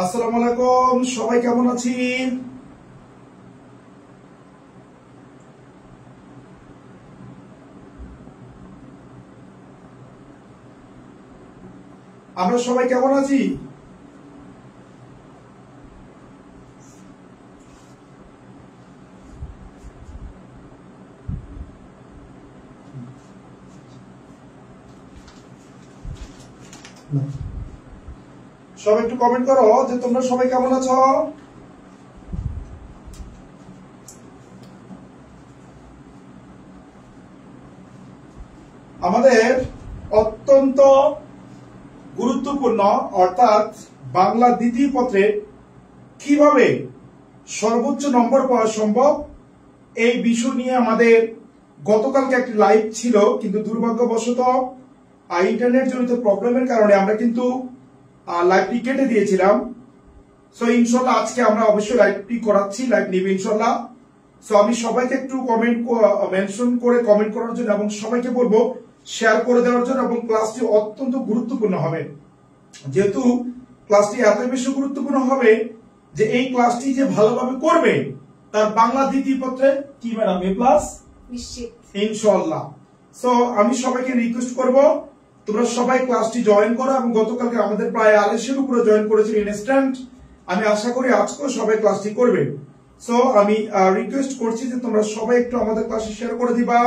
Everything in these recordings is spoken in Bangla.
আসসালামু আলাইকুম, সবাই কেমন আছি? আমরা সবাই কেমন আছি? সবাই একটু কমেন্ট করো যে তোমরা সবাই কেমন আছো। আমাদের অত্যন্ত গুরুত্বপূর্ণ অর্থাৎ বাংলা দ্বিতীয় পত্রে কিভাবে সর্বোচ্চ নম্বর পাওয়া সম্ভব এই বিষয় নিয়ে আমাদের গতকালকে একটি লাইভ ছিল, কিন্তু দুর্ভাগ্যবশত ইন্টারনেট জনিত প্রবলেমের কারণে আমরা কিন্তু লাইভটি কেটে দিয়েছিলাম। সো ইনশাল্লাহ আজকে আমরা অবশ্যই লাইভটি করাচ্ছি, লাইভ নিবে ইনশাল্লাহ। সো আমি সবাইকে একটু কমেন্ট মেনশন করে কমেন্ট করার জন্য এবং সবাইকে বলবো শেয়ার করে দেওয়ার জন্য, এবং ক্লাসটি অত্যন্ত গুরুত্বপূর্ণ হবে। যেহেতু ক্লাসটি এত বেশি গুরুত্বপূর্ণ হবে যে এই ক্লাসটি যে ভালোভাবে করবে তার বাংলা দ্বিতীয় পত্রে কি ম্যাডাম এ প্লাস নিশ্চিত ইনশাআল্লাহ। সো আমি সবাইকে রিকোয়েস্ট করব তোমরা সবাই ক্লাসটি জয়েন করো, এবং গতকালকে আমাদের প্রায় 250 উপরে জয়েন করেছিল ইনস্ট্যান্ট। আমি আশা করি আজকেও সবাই ক্লাসটি করবে। সো আমি রিকোয়েস্ট করছি যে তোমরা সবাই একটু আমাদের ক্লাসে শেয়ার করে দিবা,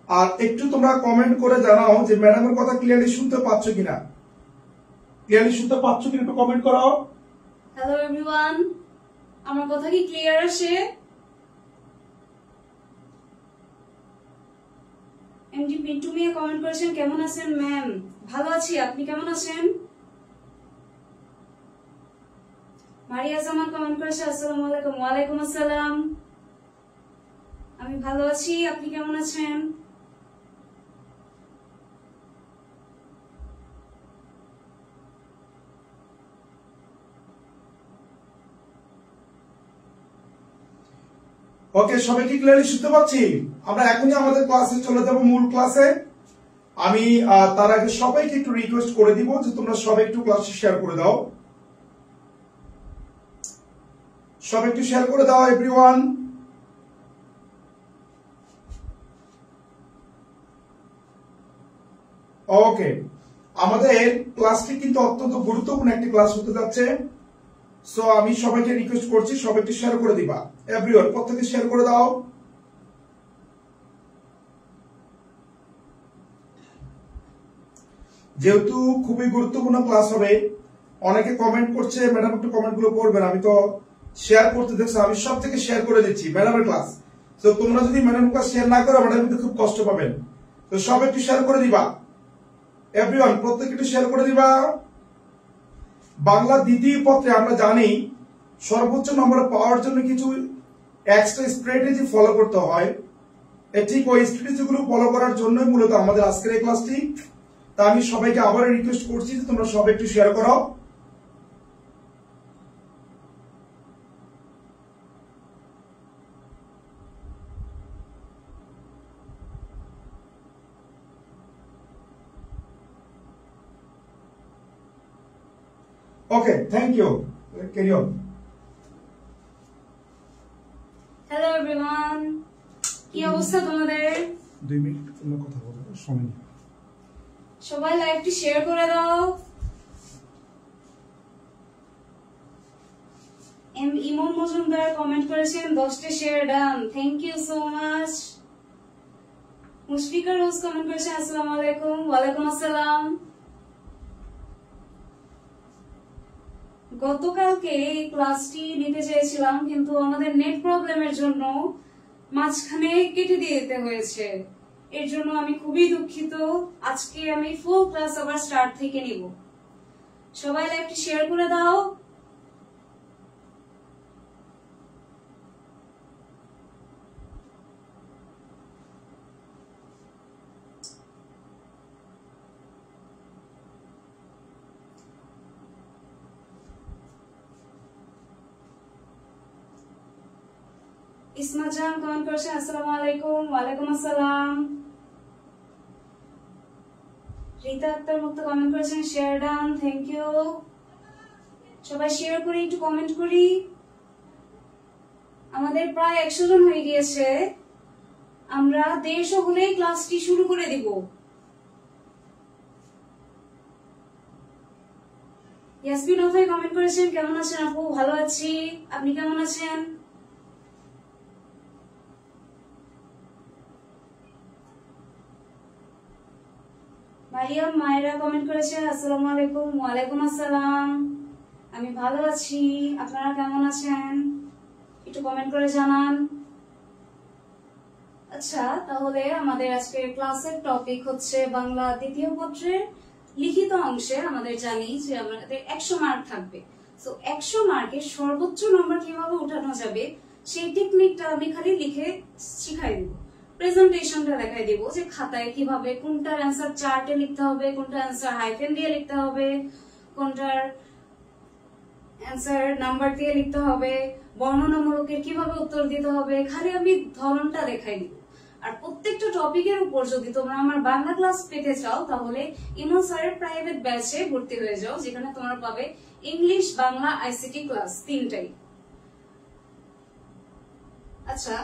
আর একটু তোমরা কমেন্ট করে জানাও যে ম্যাডামের কথা ক্লিয়ারলি শুনতে পাচ্ছ কিনা। ক্লিয়ারলি শুনতে পাচ্ছ কিনা একটু কমেন্ট করো। হ্যালো এভরিওয়ান, আমার কথা কি ক্লিয়ার আসে? এমডি পিন্টু মিয়া কমেন্ট করেছেন কেমন আছেন ম্যাম? ভালো আছি, আপনি কেমন আছেন? মারিয়া জামান কমেন্ট করেছে আসসালামু আলাইকুম। ওয়ালাইকুম আসসালাম, আমি ভালো আছি, আপনি কেমন আছেন? ওকে, সবাই কি ক্লিয়ারলি শুনতে পাচ্ছি? আমরা এখনই আমাদের ক্লাসে চলে যাব, মূল ক্লাসে। আমি তার আগে সবাইকে একটু রিকোয়েস্ট করে দিব যে তোমরা সবাই একটু ক্লাসে শেয়ার করে দাও, সবাই একটু শেয়ার করে দাও এভরিওয়ান। ওকে, আমাদের ক্লাসটি কিন্তু অত্যন্ত গুরুত্বপূর্ণ একটি ক্লাস হতে যাচ্ছে। সো আমি সবাইকে রিকোয়েস্ট করছি সবাই একটু শেয়ার করে দিবা এভরিওয়ান, প্রত্যেকে শেয়ার করে দাও। যেহেতু খুবই গুরুত্বপূর্ণ ক্লাস হবে, অনেকে কমেন্ট করছে ম্যাডাম একটু কমেন্ট গুলো করবেন। আমি তো শেয়ার করতে দেখছি, আমি সব থেকে শেয়ার করে দিচ্ছি ম্যাডামের ক্লাস। তো তোমরা যদি ম্যাডামের ক্লাস শেয়ার না করো ম্যাডাম কিন্তু খুব কষ্ট পাবেন। তো সব একটু শেয়ার করে দিবা এভরিওয়ান, প্রত্যেকে একটু শেয়ার করে দিবা। বাংলা দ্বিতীয় পত্রে আমরা জানি সর্বোচ্চ নম্বর পাওয়ার জন্য কিছু এক্সট্রা স্ট্র্যাটেজি ফলো করতে হয়। ঠিক ওই স্ট্র্যাটেজি গুলো ফলো করার জন্যই মূলত আমাদের আজকের এই ক্লাসটি। তা আমি সবাইকে আবার রিকোয়েস্ট করছি যে তোমরা সবাই একটু শেয়ার করো। Okay, thank you, carry on. Hello everyone, কি অবস্থা তোমাদের? 2 মিনিট তোমরা কথা বলো, সময় নেই। সবাই লাইভটি শেয়ার করে দাও। ইমন মজুমদার কমেন্ট করেছেন 10টি share done, thank you so much. Mushfika Rose comment করেছেন আসসালামু আলাইকুম। ওয়ালাইকুম আসসালাম। গতকালকে এই ক্লাসটি নিতে চেয়েছিলাম, কিন্তু আমাদের নেট প্রবলেমের জন্য মাঝখানে কেটে দিতে হয়েছে। এর জন্য আমি খুবই দুঃখিত। আজকে আমি ফুল ক্লাস আবার স্টার্ট থেকে নিব। সবাই লাইভটি শেয়ার করে দাও। ইসমা জান কমেন্ট করেছেন আসসালামু আলাইকুম। ওয়ালাইকুম আসসালাম। রীতা আক্তার মুক্ত কমেন্ট করেছেন শেয়ার ডান, থ্যাংক ইউ। সবাই শেয়ার করি, একটু কমেন্ট করি। আমাদের প্রায় 100 জন হয়ে গিয়েছে। আমরা 150 হলেই ক্লাসটি শুরু করে দিব। ইয়াসমিন অফাই কমেন্ট করেছেন, কেমন আছেন আপু? ভালো আছি, আপনি কেমন আছেন? মারিয়াম মায়েরা কমেন্ট করেছেন, আসসালামু আলাইকুম। ওয়ালাইকুম আসসালাম, আমি ভালো আছি, আপনারা কেমন আছেন? একটু কমেন্ট করে জানান। আচ্ছা, তাহলে আমাদের আজকের ক্লাসের টপিক হচ্ছে বাংলা দ্বিতীয় পত্রের লিখিত অংশে। আমাদের জানি যে আমাদের 100 মার্ক থাকবে। সো 100 মার্কের সর্বোচ্চ নম্বর কিভাবে উঠানো যাবে সেই টেকনিকটা আমি খালি লিখে শিখাই দিব। প্রেজেন্টেশনটা দেখাই দিব যে খাতায় কিভাবে কোনটার অ্যান্সার চার্টে লিখতে হবে, কোনটার অ্যান্সার হাইফেন দিয়ে লিখতে হবে, কোনটার অ্যান্সার নাম্বার দিয়ে লিখতে হবে, বর্ণনামূলকের কিভাবে উত্তর দিতে হবে। খালি আমি ধরনটা দেখাই দিব। আর প্রত্যেকটা টপিকের উপর যদি তোমরা আমার বাংলা ক্লাস পেতে চাও তাহলে ইমন স্যারের প্রাইভেট ব্যাচে ভর্তি হয়ে যাও, যেখানে তোমরা পাবে ইংলিশ, বাংলা, আইসিটি ক্লাস তিনটাই। আচ্ছা,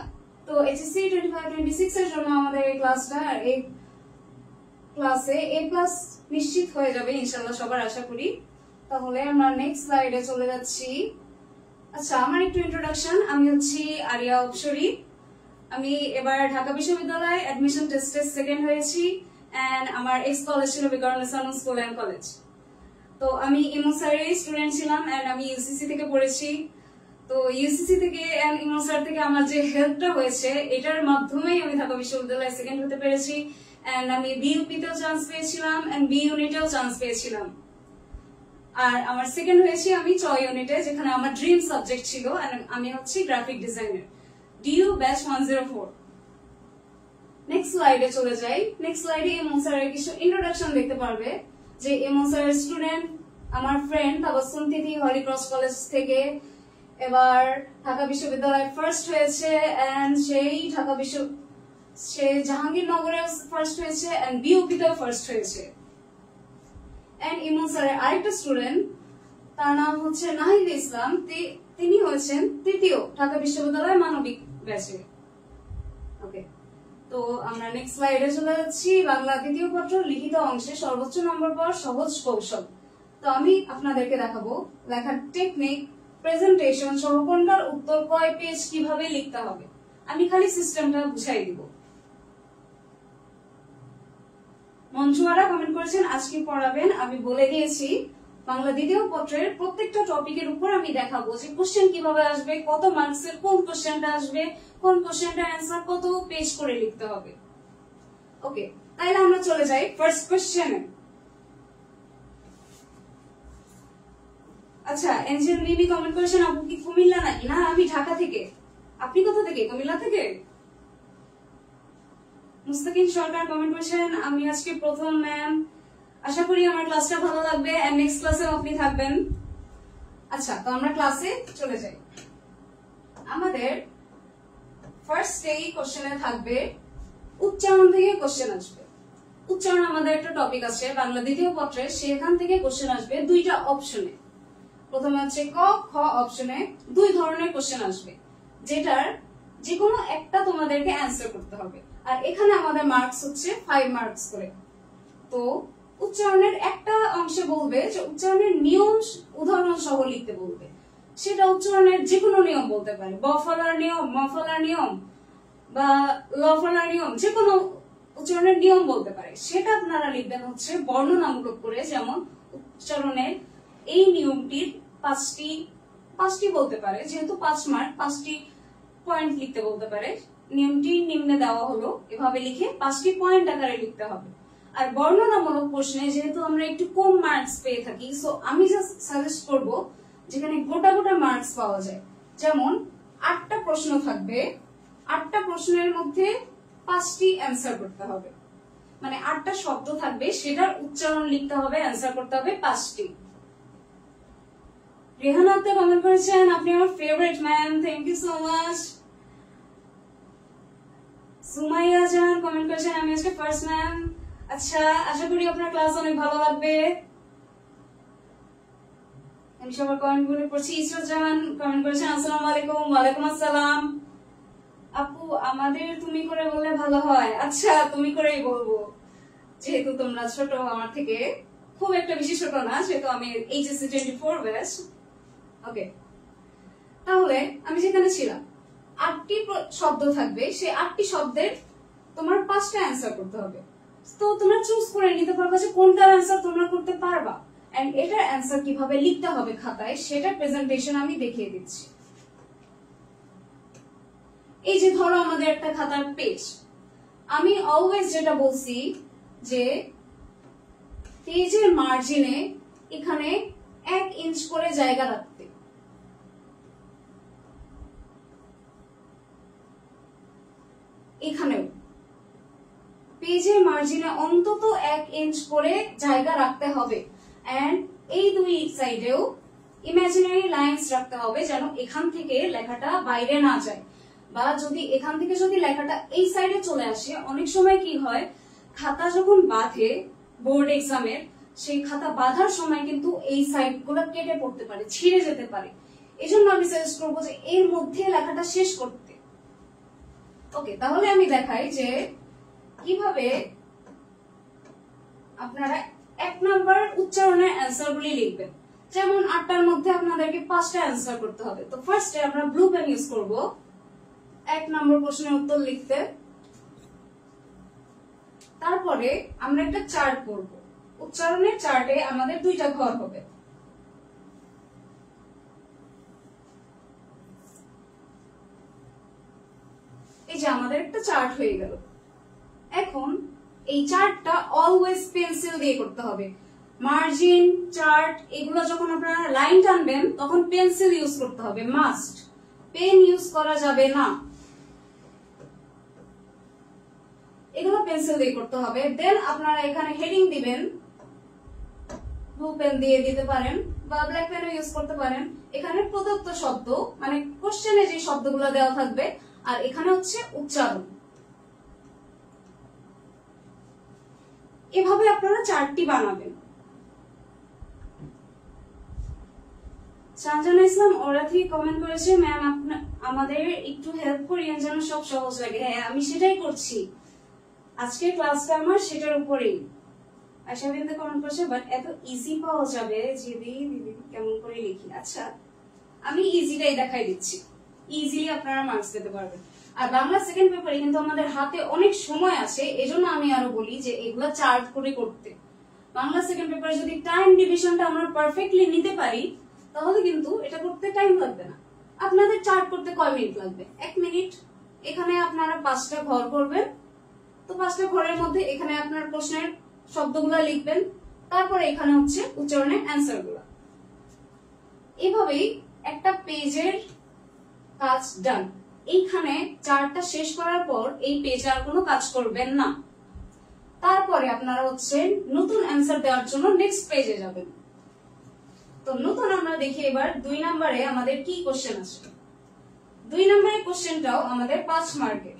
তো এইচএসসি 25-26 এর জন্য আমাদের এই ক্লাসটা, এই ক্লাসে A+ নিশ্চিত হয়ে যাবে ইনশাআল্লাহ সবার, আশা করি। তাহলে আমরা নেক্সট স্লাইডে চলে যাচ্ছি। আচ্ছা, আমার একটু ইন্ট্রোডাকশন। আমি হচ্ছি আরিয়া অপসরী। আমি এবার ঢাকা বিশ্ববিদ্যালয়ে অ্যাডমিশন টেস্টে সেকেন্ড হয়েছি এন্ড আমার এক্স কলেজ ছিল বিকারুন্নিসা স্কুল এন্ড কলেজ। তো আমি ইমন স্যারের স্টুডেন্ট ছিলাম এন্ড আমি ইউসিসি থেকে পড়েছি। তো ইউসিসি থেকে এন্ড ইমন স্যার থেকে আমার যে হেল্পটা হয়েছে এটার মাধ্যমেই আমি ঢাকা বিশ্ববিদ্যালয়ে সেকেন্ড হতে পেরেছি এন্ড আমি বিইউপিতেও চান্স পেয়েছিলাম এন্ড বি ইউনিটেও চান্স পেয়েছিলাম। আর আমার সেকেন্ড হয়েছি আমি চ ইউনিটে, যেখানে আমার ড্রিম সাবজেক্ট ছিল। আমি হচ্ছি graphic designer, DU batch 104। Next স্লাইডে চলে যাই। নেক্সট স্লাইডে ইমন স্যারের কিছু ইন্ট্রোডাকশন দেখতে পারবে যে ইমন স্যারের স্টুডেন্ট, আমার ফ্রেন্ড তাবাসসুম তিথি হলিক্রস কলেজ থেকে এবার ঢাকা বিশ্ববিদ্যালয়ে ফার্স্ট হয়েছে এন্ড সে জাহাঙ্গীরনগরে ফার্স্ট হয়েছে এন্ড বিইউপিতেও ফার্স্ট হয়েছে। এন্ড ইমন স্যারের আরেকটা স্টুডেন্ট, তার নাম হচ্ছে নাহিদ ইসলাম, তিনি হয়েছেন তৃতীয় ঢাকা বিশ্ববিদ্যালয় মানবিক ব্যাচে। ওকে, তো আমরা নেক্সট স্লাইডে চলে যাচ্ছি। বাংলা দ্বিতীয় পত্র লিখিত অংশে সর্বোচ্চ নম্বর পাওয়ার সহজ কৌশল। তো আমি আপনাদেরকে দেখাবো লেখার টেকনিক, প্রেজেন্টেশন সহ কোনটার উত্তর কয় পেজ কিভাবে লিখতে হবে। আমি খালি সিস্টেমটা বুঝাই দিব। মঞ্জুয়ারা কমেন্ট করেছেন, আজকে পড়াবেন। আমি বলে দিয়েছি বাংলা দ্বিতীয় পত্রের প্রত্যেকটা টপিকের উপর আমি দেখাবো যে কোশ্চেন কিভাবে আসবে, কত মার্কসের কোন কোশ্চেনটা আসবে, কোন কোশ্চেনটার অ্যান্সার কত পেজ করে লিখতে হবে। ওকে, তাহলে আমরা চলে যাই ফার্স্ট কোশ্চেনে। আচ্ছা, এনজেল বিবি কমেন্ট করেছেন, আপু কি কুমিল্লা নাকি? না, আমি ঢাকা থেকে। আপনি কোথা থেকে? কুমিল্লা থেকে? মুস্তাকিন সরকার কমেন্ট করেছেন, আমি আজকে প্রথম ম্যাম, আশা করি আমার ক্লাসটা ভালো লাগবে এন্ড নেক্সট ক্লাসে আপনি থাকবেন। আচ্ছা, তো আমরা ক্লাসে চলে যাই। আমাদের ফার্স্ট এই কোশ্চেনে থাকবে উচ্চারণ থেকে কোশ্চেন আসবে। উচ্চারণ আমাদের একটা টপিক আছে বাংলা দ্বিতীয় পত্রে, সেখান থেকে কোশ্চেন আসবে দুইটা অপশনে। প্রথমে হচ্ছে ক, খ অপশনে 2 ধরনের কোশ্চেন আসবে, যেটার যে কোনো একটা তোমাদেরকে অ্যান্সার করতে হবে। আর এখানে আমাদের মার্কস হচ্ছে 5 মার্কস করে। তো উচ্চারণের একটা অংশে বলবে যে উচ্চারণের নিয়ম উদাহরণ সহ লিখতে বলবে। সেটা উচ্চারণের যে কোনো নিয়ম বলতে পারে, ব ফলার নিয়ম, ম ফলার নিয়ম বা ল ফলার নিয়ম, যে কোনো উচ্চারণের নিয়ম বলতে পারে। সেটা আপনারা লিখবেন হচ্ছে বর্ণনামূলক করে। যেমন উচ্চারণের এই নিয়মটির 5টি বলতে পারে, যেহেতু 5 মার্ক 5টি পয়েন্ট লিখতে বলতে পারে। নিয়মটি নিম্নে দেওয়া হলো, এভাবে লিখে 5টি পয়েন্ট আকারে লিখতে হবে। আর বর্ণনামূলক প্রশ্নে যেহেতু আমরা একটু কম মার্কস পেয়ে থাকি, সো আমি জাস্ট সাজেস্ট করব যেখানে গোটা গোটা মার্কস পাওয়া যায়। যেমন 8টা প্রশ্ন থাকবে, 8টা প্রশ্নের মধ্যে 5টি অ্যান্সার করতে হবে, মানে 8টা শব্দ থাকবে, সেটার উচ্চারণ লিখতে হবে, অ্যান্সার করতে হবে 5টি। রেহানা আক্তার কমেন্ট করেছেন, আপনি আমার favourite ma'am, thank you so much. Sumaiya Jan comment করেছেন, আমি আজকে ফার্স্ট ম্যাম। আচ্ছা, আশা করি আপনার ক্লাস অনেক ভালো লাগবে। আমি সবার কমেন্ট গুলো পড়ছি। ইসরাত জাহান কমেন্ট করেছেন আসসালামু আলাইকুম। ওয়ালাইকুম আসসালাম। আপু আমাদের তুমি করে বললে ভালো হয়। আচ্ছা তুমি করেই বলবো, যেহেতু তোমরা ছোট আমার থেকে, খুব একটা বেশি ছোট না, যেহেতু আমি এইচএসসি 24 ব্যাচ। ওকে, তাহলে আমি যেখানে ছিলাম 8টি শব্দ থাকবে, সেই 8টি শব্দের তোমার 5টা অ্যান্সার করতে হবে। তো তোমরা চুজ করে নিতে পারবা যে কোনটার অ্যান্সার তোমরা করতে পারবা, এন্ড এটার অ্যান্সার কিভাবে লিখতে হবে খাতায় সেটা প্রেজেন্টেশন আমি দেখিয়ে দিচ্ছি। এই যে ধরো আমাদের একটা খাতার পেজ, আমি অলওয়েজ যেটা বলছি যে পেজের মার্জিনে এখানে 1 ইঞ্চ করে জায়গা রাখতে। এখানেও পেজের মার্জিনে অন্তত 1 ইঞ্চ করে জায়গা রাখতে হবে, এন্ড এই দুই সাইডেও ইমাজিনারি লাইন্স রাখতে হবে যেন এখান থেকে লেখাটা বাইরে না যায়, বা যদি এখান থেকে যদি লেখাটা এই সাইডে চলে আসে, অনেক সময় কি হয় খাতা যখন বাঁধে বোর্ড এক্সামের, সেই খাতা বাঁধার সময় কিন্তু এই সাইড গুলো কেটে পড়তে পারে, ছিঁড়ে যেতে পারে। এজন্য আমি সাজেস্ট করবো যে এর মধ্যে লেখাটা শেষ করতে। ওকে, তাহলে আমি দেখাই যে কিভাবে আপনারা 1 নাম্বার উচ্চারণের অ্যান্সার গুলি লিখবেন। যেমন 8টার মধ্যে আপনাদেরকে 5টা অ্যান্সার করতে হবে। তো ফার্স্টে আমরা ব্লু পেন ইউজ করব 1 নম্বর প্রশ্নের উত্তর লিখতে। তারপরে আমরা একটা চার্ট করব, উচ্চারণের চার্টে আমাদের 2টা ঘর হবে। এই যে আমাদের একটা চার্ট হয়ে গেল। এখন এই চার্টটা অলওয়েজ পেন্সিল দিয়ে করতে হবে। মার্জিন, চার্ট এগুলো যখন আপনারা লাইন টানবেন তখন পেন্সিল ইউজ করতে হবে, মাস্ট। পেন ইউজ করা যাবে না, এগুলো পেন্সিল দিয়ে করতে হবে। দেন আপনারা এখানে হেডিং দিবেন, ব্লু পেন দিয়ে দিতে পারেন বা ব্ল্যাক পেনও ইউজ করতে পারেন। এখানে প্রদত্ত শব্দ মানে কোশ্চেনে যে শব্দগুলো দেওয়া থাকবে, আর এখানে হচ্ছে উচ্চারণ। এভাবে আপনারা চার্টটি বানাবেন। সঞ্জনা ইসলাম ওরাথি কমেন্ট করেছে, ম্যাম আমাদের একটু হেল্প করিয়েন যেন সব সহজ লাগে। হ্যাঁ, আমি সেটাই করছি, আজকের ক্লাসটা আমার সেটার উপরেই। আশা বিন্দু কমেন্ট করেছে, বাট এত ইজি পাওয়া যাবে দিদি কেমন করে লিখি। আচ্ছা, আমি ইজিটাই দেখাই দিচ্ছি, ইজিলি আপনারা মার্কস পেতে পারবেন। আর বাংলা সেকেন্ড পেপারে কিন্তু আমাদের হাতে অনেক সময় আছে, এজন্য আমি আরো বলি যে এগুলা চার্ট করে করতে। বাংলা সেকেন্ড পেপারে যদি টাইম ডিভিশনটা আমরা পারফেক্টলি নিতে পারি তাহলে কিন্তু এটা করতে টাইম লাগবে না। আপনাদের চার্ট করতে কয় মিনিট লাগবে? 1 মিনিট। এখানে আপনারা 5টা ঘর করবেন, তো 5টা ঘরের মধ্যে এখানে আপনার প্রশ্নের শব্দগুলো লিখবেন, তারপরে এখানে হচ্ছে উচ্চারণের অ্যান্সার গুলা। এভাবেই একটা পেজের কাজ ডান। এইখানে চার্টটা শেষ করার পর এই পেজে আর কোনো কাজ করবেন না। তারপরে আপনারা হচ্ছে নতুন অ্যান্সার দেওয়ার জন্য নেক্সট পেজে যাবেন। তো নতুন আমরা দেখি এবার 2 নম্বরে আমাদের কি কোশ্চেন আছে। 2 নম্বরের কোশ্চেনটাও আমাদের 5 মার্কের,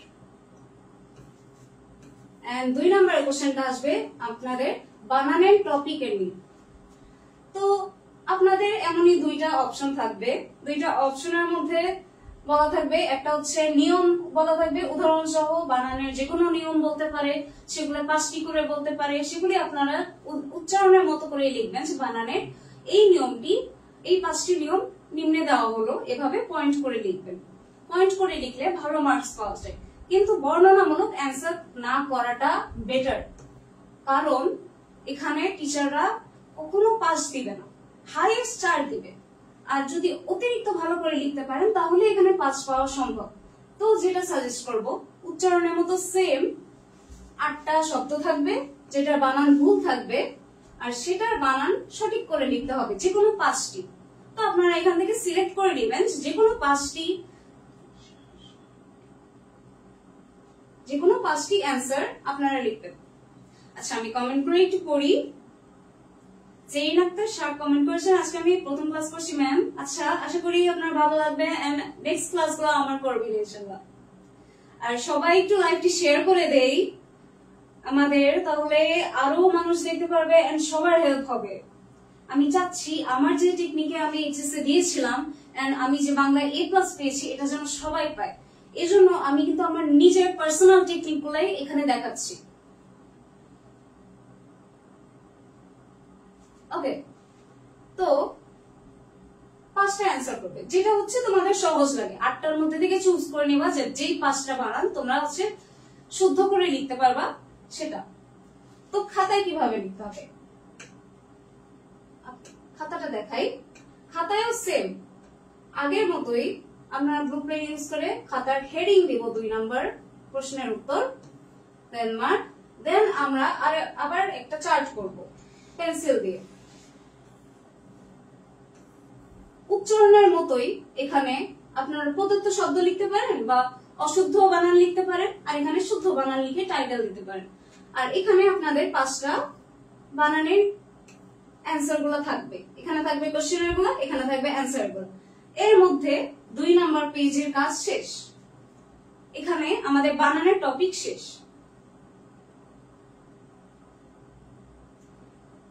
এন্ড 2 নম্বরের কোশ্চেনটা আসবে আপনাদের বানানের টপিকের নিয়ে। তো আপনাদের এমনই 2টা অপশন থাকবে, 2টা অপশনের মধ্যে বলা থাকবে, একটা হচ্ছে নিয়ম বলা থাকবে, উদাহরণ সহ বানানের যে কোনো নিয়ম বলতে পারে, সেগুলো 5টি করে বলতে পারে, সেগুলি আপনারা উচ্চারণের মতো করে লিখবেন যে বানানের এই নিয়মটি, এই 5টি নিয়ম নিম্নে দেওয়া হলো, এভাবে পয়েন্ট করে লিখবেন। পয়েন্ট করে লিখলে ভালো মার্কস পাওয়া যায়, কিন্তু বর্ণনামূলক অ্যান্সার না করাটা বেটার, কারণ এখানে টিচাররা কখনো পাস দিবে না, হাইয়েস্ট 4 দিবে। আর যদি অতিরিক্ত ভালো করে লিখতে পারেন তাহলে এখানে 5 পাওয়া সম্ভব। তো যেটা সাজেস্ট করব, উচ্চারণের মতো সেম 8টা শব্দ থাকবে, যেটার বানান ভুল থাকবে, আর সেটার বানান সঠিক করে লিখতে হবে, যে কোনো 5টি। তো আপনারা এখান থেকে সিলেক্ট করে নেবেন যে কোনো 5টি অ্যান্সার আপনারা লিখবেন। আচ্ছা, আমি কমেন্ট করে একটু পড়ি। জেরিন আক্তার স্যার কমেন্ট করেছেন, আজকে আমি প্রথম ক্লাস করছি ম্যাম। আচ্ছা, আশা করি আপনার ভালো লাগবে, এন্ড নেক্সট ক্লাসগুলো আমার করবেন ইনশাআল্লাহ। আর সবাই একটু লাইভটি শেয়ার করে দেই আমাদের, তাহলে আরো মানুষ দেখতে পারবে এন্ড সবার হেল্প হবে। আমি চাচ্ছি আমার যে টেকনিকে আমি এইচএসএ দিয়েছিলাম এন্ড আমি যে বাংলায় A+ পেয়েছি এটা যেন সবাই পায়। এজন্য আমি কিন্তু আমার নিজের পার্সোনাল টেকনিক গুলাই এখানে দেখাচ্ছি। ওকে, তো 5টা অ্যান্সার করবে, যেটা হচ্ছে তোমাদের সহজ লাগে। 8টার মধ্যে থেকে চুজ করে নেবা যে যেই 5টা বানান তোমরা হচ্ছে শুদ্ধ করে লিখতে পারবা সেটা। তো খাতায় কিভাবে লিখতে হবে খাতাটা দেখাই। খাতায়ও সেম আগের মতোই আমরা ব্লু পেন ইউজ করে খাতার হেডিং দিব 2 নাম্বার প্রশ্নের উত্তর, দেন মার্ক, দেন আমরা আবার একটা চার্ট করব পেন্সিল দিয়ে। উচ্চারণের মতোই এখানে আপনারা প্রদত্ত শব্দ লিখতে পারেন বা অশুদ্ধ বানান লিখতে পারেন, আর এখানে শুদ্ধ বানান লিখে টাইটেল দিতে পারেন। আর এখানে আপনাদের 5টা বানানের অ্যান্সার গুলো থাকবে, এখানে থাকবে কোশ্চেনের গুলো, এখানে থাকবে অ্যান্সার গুলো। এর মধ্যে 2 নাম্বার পেজের কাজ শেষ, এখানে আমাদের বানানের টপিক শেষ।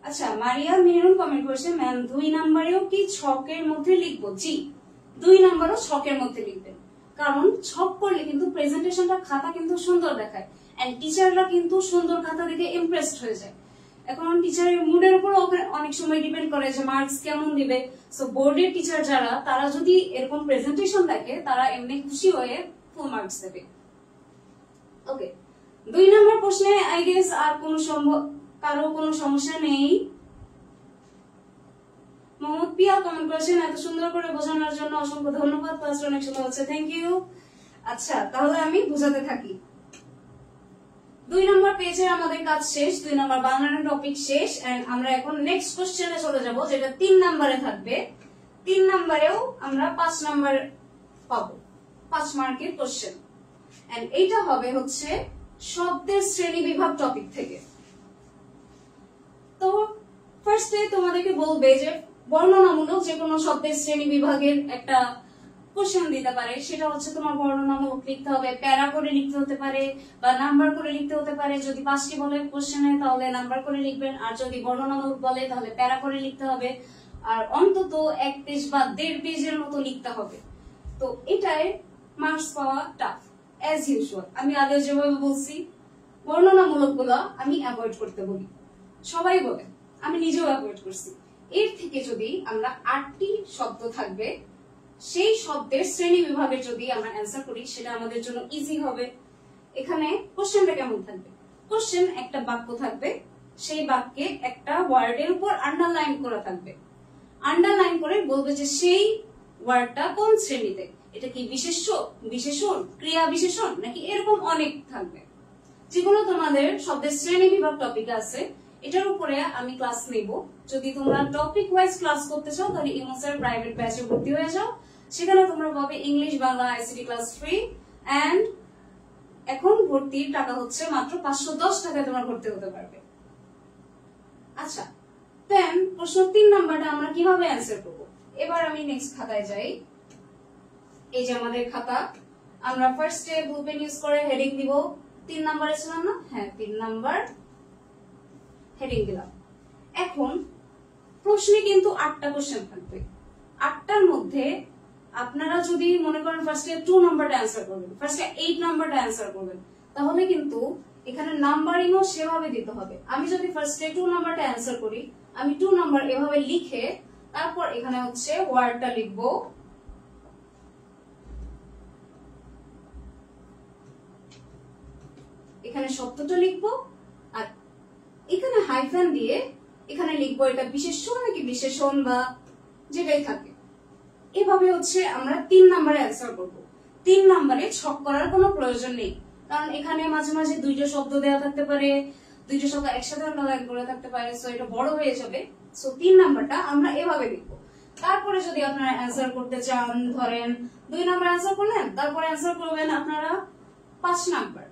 আচ্ছা, মারিয়া মেরুন কমেন্ট করেছে, ম্যাম 2 নাম্বারেও কি ছকের মধ্যে লিখবো? জি, 2 নাম্বারও ছকের মধ্যে লিখবেন, কারণ ছক করলে কিন্তু প্রেজেন্টেশনটা খাতা কিন্তু সুন্দর দেখায় এন্ড টিচাররা কিন্তু সুন্দর খাতা দেখে ইমপ্রেসড হয়ে যায়। এখন টিচারের মুডের উপর অনেক সময় ডিপেন্ড করে যে মার্কস কেমন দিবে। সো বোর্ডের টিচার যারা, তারা যদি এরকম প্রেজেন্টেশন দেখে তারা এমনি খুশি হয়ে ফুল মার্কস দেবে। ওকে, 2 নাম্বার প্রশ্নে আই গেস আর কারো কোনো সমস্যা নেই। মোহাম্মদ পিয়া কমেন্ট করেছেন, এত সুন্দর করে বোঝানোর জন্য অসংখ্য ধন্যবাদ, ক্লাসটা অনেক সুন্দর হচ্ছে, থ্যাংক ইউ। আচ্ছা, তাহলে আমি বোঝাতে থাকি। 2 নাম্বার পেজে আমাদের কাজ শেষ, 2 নাম্বার বানানোর টপিক শেষ, এন্ড আমরা এখন নেক্সট কোশ্চেনে চলে যাব, যেটা 3 নাম্বারে থাকবে। 3 নাম্বারেও আমরা 5 নাম্বার পাবো, 5 মার্কের কোশ্চেন, এন্ড এইটা হবে হচ্ছে শব্দের শ্রেণী বিভাগ টপিক থেকে। তো ফার্স্টে তোমাদেরকে বলবে যে বর্ণনামূলক যে কোনো শব্দের শ্রেণী বিভাগের একটা কোশ্চেন দিতে পারে, সেটা হচ্ছে তোমার বর্ণনামূলক লিখতে হবে, প্যারা করে লিখতে হতে পারে বা নাম্বার করে লিখতে হতে পারে। যদি 5টি বলে কোশ্চেনে তাহলে নাম্বার করে লিখবেন, আর যদি বর্ণনামূলক বলে তাহলে প্যারা করে লিখতে হবে, আর অন্তত 1 পেজ বা 1.5 পেজের মতো লিখতে হবে। তো এটাই মার্কস পাওয়া টাফ অ্যাজ ইউজুয়াল। আমি আগে যেভাবে বলছি, বর্ণনামূলক গুলো আমি অ্যাভয়েড করতে বলি, সবাই বলে, আমি নিজেও অ্যাভয়েড করছি। এর থেকে যদি আমরা 8টি শব্দ থাকবে, সেই শব্দের শ্রেণী বিভাগের যদি আমরা অ্যান্সার করি, সেটা আমাদের জন্য ইজি হবে। এখানে কোশ্চেনটা কেমন থাকবে? কোশ্চেন একটা বাক্য থাকবে, সেই বাক্যে একটা ওয়ার্ডের উপর আন্ডারলাইন করা থাকবে। আন্ডারলাইন করে বলবে যে সেই ওয়ার্ডটা কোন শ্রেণীতে, এটা কি বিশেষ্য, বিশেষণ, ক্রিয়া বিশেষণ, নাকি এরকম অনেক থাকবে। যেগুলো তোমাদের শব্দের শ্রেণী বিভাগ টপিক আছে, এটার উপরে আমি ক্লাস নেব। যদি তোমরা টপিক ওয়াইজ ক্লাস করতে চাও তাহলে ইমোসের প্রাইভেট ব্যাচে ভর্তি হয়ে যাও, সেখানে তোমরা পাবে English Bangla ICT class free, and এখন ভর্তির টাকা হচ্ছে মাত্র 510 টাকায় তোমরা ভর্তি হতে পারবে। আচ্ছা, দেন প্রশ্ন 3 নাম্বারটা আমরা কিভাবে অ্যান্সার করব? এবার আমি নেক্সট খাতায় যাই। এই যে আমাদের খাতা, আমরা ফার্স্টে ব্লু পেন ইউজ করে হেডিং দিব। 3 নাম্বারে ছিলাম না? হ্যাঁ, 3 নাম্বার হেডিং দিলাম। এখন প্রশ্নে কিন্তু 8টা কোশ্চেন থাকবে। 8টার মধ্যে আপনারা যদি মনে করেন ফার্স্টে 2 নাম্বারটা অ্যান্সার করবেন, ফার্স্টে 8 নাম্বারটা অ্যান্সার করবেন, তাহলে কিন্তু এখানে নাম্বারিংও সেভাবে দিতে হবে। আমি যদি ফার্স্টে 2 নাম্বারটা অ্যান্সার করি, আমি 2 নাম্বার এভাবে লিখে তারপর এখানে হচ্ছে ওয়ার্ডটা লিখবো, এখানে শব্দটা লিখবো, আর এখানে হাইফেন দিয়ে এখানে লিখবো এটা বিশেষণ নাকি বিশেষণ বা যেটাই থাকে। এভাবে হচ্ছে আমরা 3 নাম্বারে অ্যান্সার করব। 3 নাম্বারে ছক করার কোনো প্রয়োজন নেই, কারণ এখানে মাঝে মাঝে 2টা শব্দ দেওয়া থাকতে পারে, 2টা শব্দ একসাথে আন্ডারলাইন করে থাকতে পারে, সো এটা বড় হয়ে যাবে। সো 3 নাম্বারটা আমরা এভাবে লিখবো। তারপরে যদি আপনারা অ্যান্সার করতে চান, ধরেন 2 নাম্বার অ্যান্সার করলেন, তারপরে অ্যান্সার করবেন আপনারা 5 নাম্বার,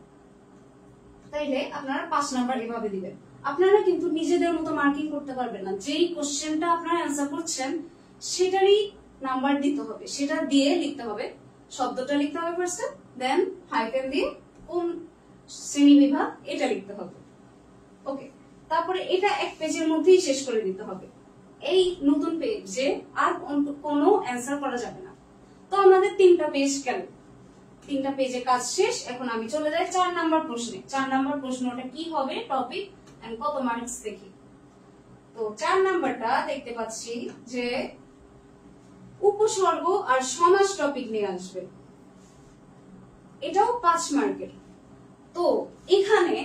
তাইলে আপনারা 5 নাম্বার এভাবে দিবেন। আপনারা কিন্তু নিজেদের মতো মার্কিং করতে পারবেন না, যেই কোশ্চেনটা আপনারা অ্যান্সার করছেন সেটারই নাম্বার দিতে হবে, সেটা দিয়ে লিখতে হবে। শব্দটা লিখতে হবে ফার্স্টে, দেন হাইফেন দিয়ে কোন শ্রেণী বিভাগ এটা লিখতে হবে। ওকে, তারপরে এটা 1 পেজের মধ্যেই শেষ করে দিতে হবে। এই নতুন পেজে আর কোনো অ্যান্সার করা যাবে না। তো আমাদের 3টা পেজ গেল, 3টা পেজে কাজ শেষ। এখন আমি চলে যাই 4 নাম্বার প্রশ্নে। 4 নাম্বার প্রশ্নটা কি হবে, টপিক এন্ড কত মার্কস দেখি। তো 4 নাম্বারটা দেখতে পাচ্ছি যে উপসর্গ আর সমাস টপিক নিয়ে আসবে, এটাও 5 মার্কের। তো এখানে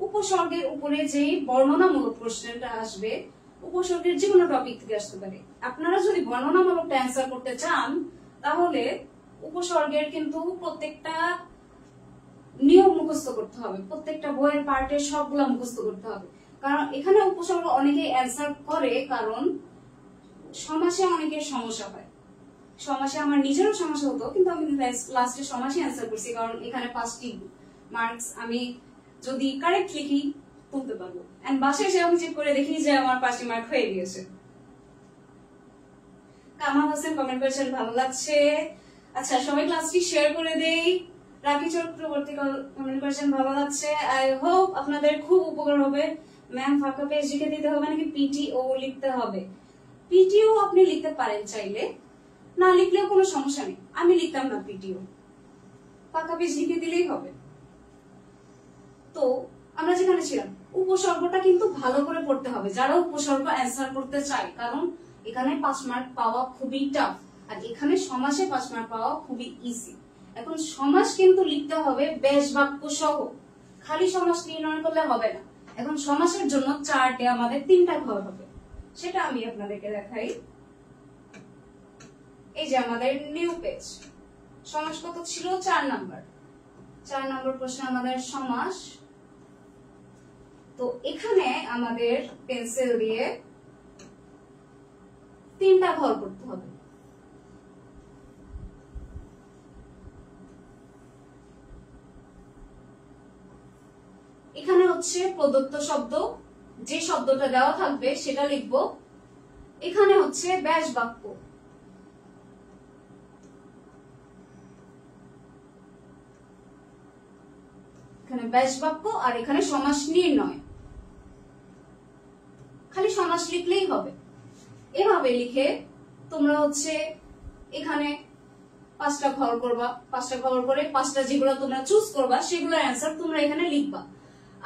উপসর্গের উপরে যে বর্ণনামূলক প্রশ্নটা আসবে, উপসর্গের যে কোনো টপিক থেকে আসতে পারে। আপনারা যদি বর্ণনামূলক অ্যান্সার করতে চান তাহলে উপসর্গের কিন্তু প্রত্যেকটা নিয়ম মুখস্থ করতে হবে, প্রত্যেকটা বইয়ের পার্টের সবগুলা মুখস্থ করতে হবে। কারণ এখানে উপসর্গ অনেকে অ্যান্সার করে, কারণ সমাসে অনেকের সমস্যা হয়। সমাসে আমার নিজেরও সমস্যা হতো, কিন্তু আমি লাস্টে সমাসে অ্যান্সার করছি, কারণ এখানে 5টি মার্কস আমি যদি কারেক্ট লিখি তুলতে পারবো। এন্ড বাসায় এসে আমি চেক করে দেখি যে আমার 5টি মার্ক হয়ে গিয়েছে। কামাল হোসেন কমেন্ট করেছেন ভালো লাগছে। আচ্ছা, সবাই ক্লাসটি শেয়ার করে দেই। রাখি চক্রবর্তী কমেন্ট করেছেন ভালো লাগছে। আই হোপ আপনাদের খুব উপকার হবে। ম্যাম ফাঁকা পেজ লিখে দিতে হবে নাকি পিটিও লিখতে হবে? পিটিও আপনি লিখতে পারেন চাইলে, না লিখলেও কোনো সমস্যা নেই। আমি লিখতাম না পিটিও, ফাঁকা পেজ লিখে দিলেই হবে। তো আমরা যেখানে ছিলাম, উপসর্গটা কিন্তু ভালো করে পড়তে হবে যারা উপসর্গ অ্যান্সার করতে চায়, কারণ এখানে 5 মার্ক পাওয়া খুবই টাফ, আর এখানে সমাসে 5 মার্ক পাওয়া খুবই ইজি। এখন সমাস কিন্তু লিখতে হবে বেশ বাক্য সহ, খালি সমাস নির্ণয় করলে হবে না। এখন সমাসের জন্য 4টে আমাদের 3টা ঘর হবে, সেটা আমি আপনাদেরকে দেখাই। এই যে আমাদের নিউ পেজ, সমাস কত ছিল? 4 নাম্বার। 4 নাম্বার প্রশ্ন আমাদের সমাস। তো এখানে আমাদের পেন্সিল দিয়ে 3টা ঘর করতে হবে। এখানে হচ্ছে প্রদত্ত শব্দ, যে শব্দটা দেওয়া থাকবে সেটা লিখব। এখানে হচ্ছে ব্যাস বাক্য, এখানে ব্যাস বাক্য, আর এখানে সমাস নির্ণয়। খালি সমাস লিখলেই হবে। এভাবে লিখে তোমরা হচ্ছে এখানে 5টা ঘর করবা, 5টা ঘর করে 5টা যেগুলো তোমরা চুজ করবা সেগুলোর অ্যান্সার তোমরা এখানে লিখবা।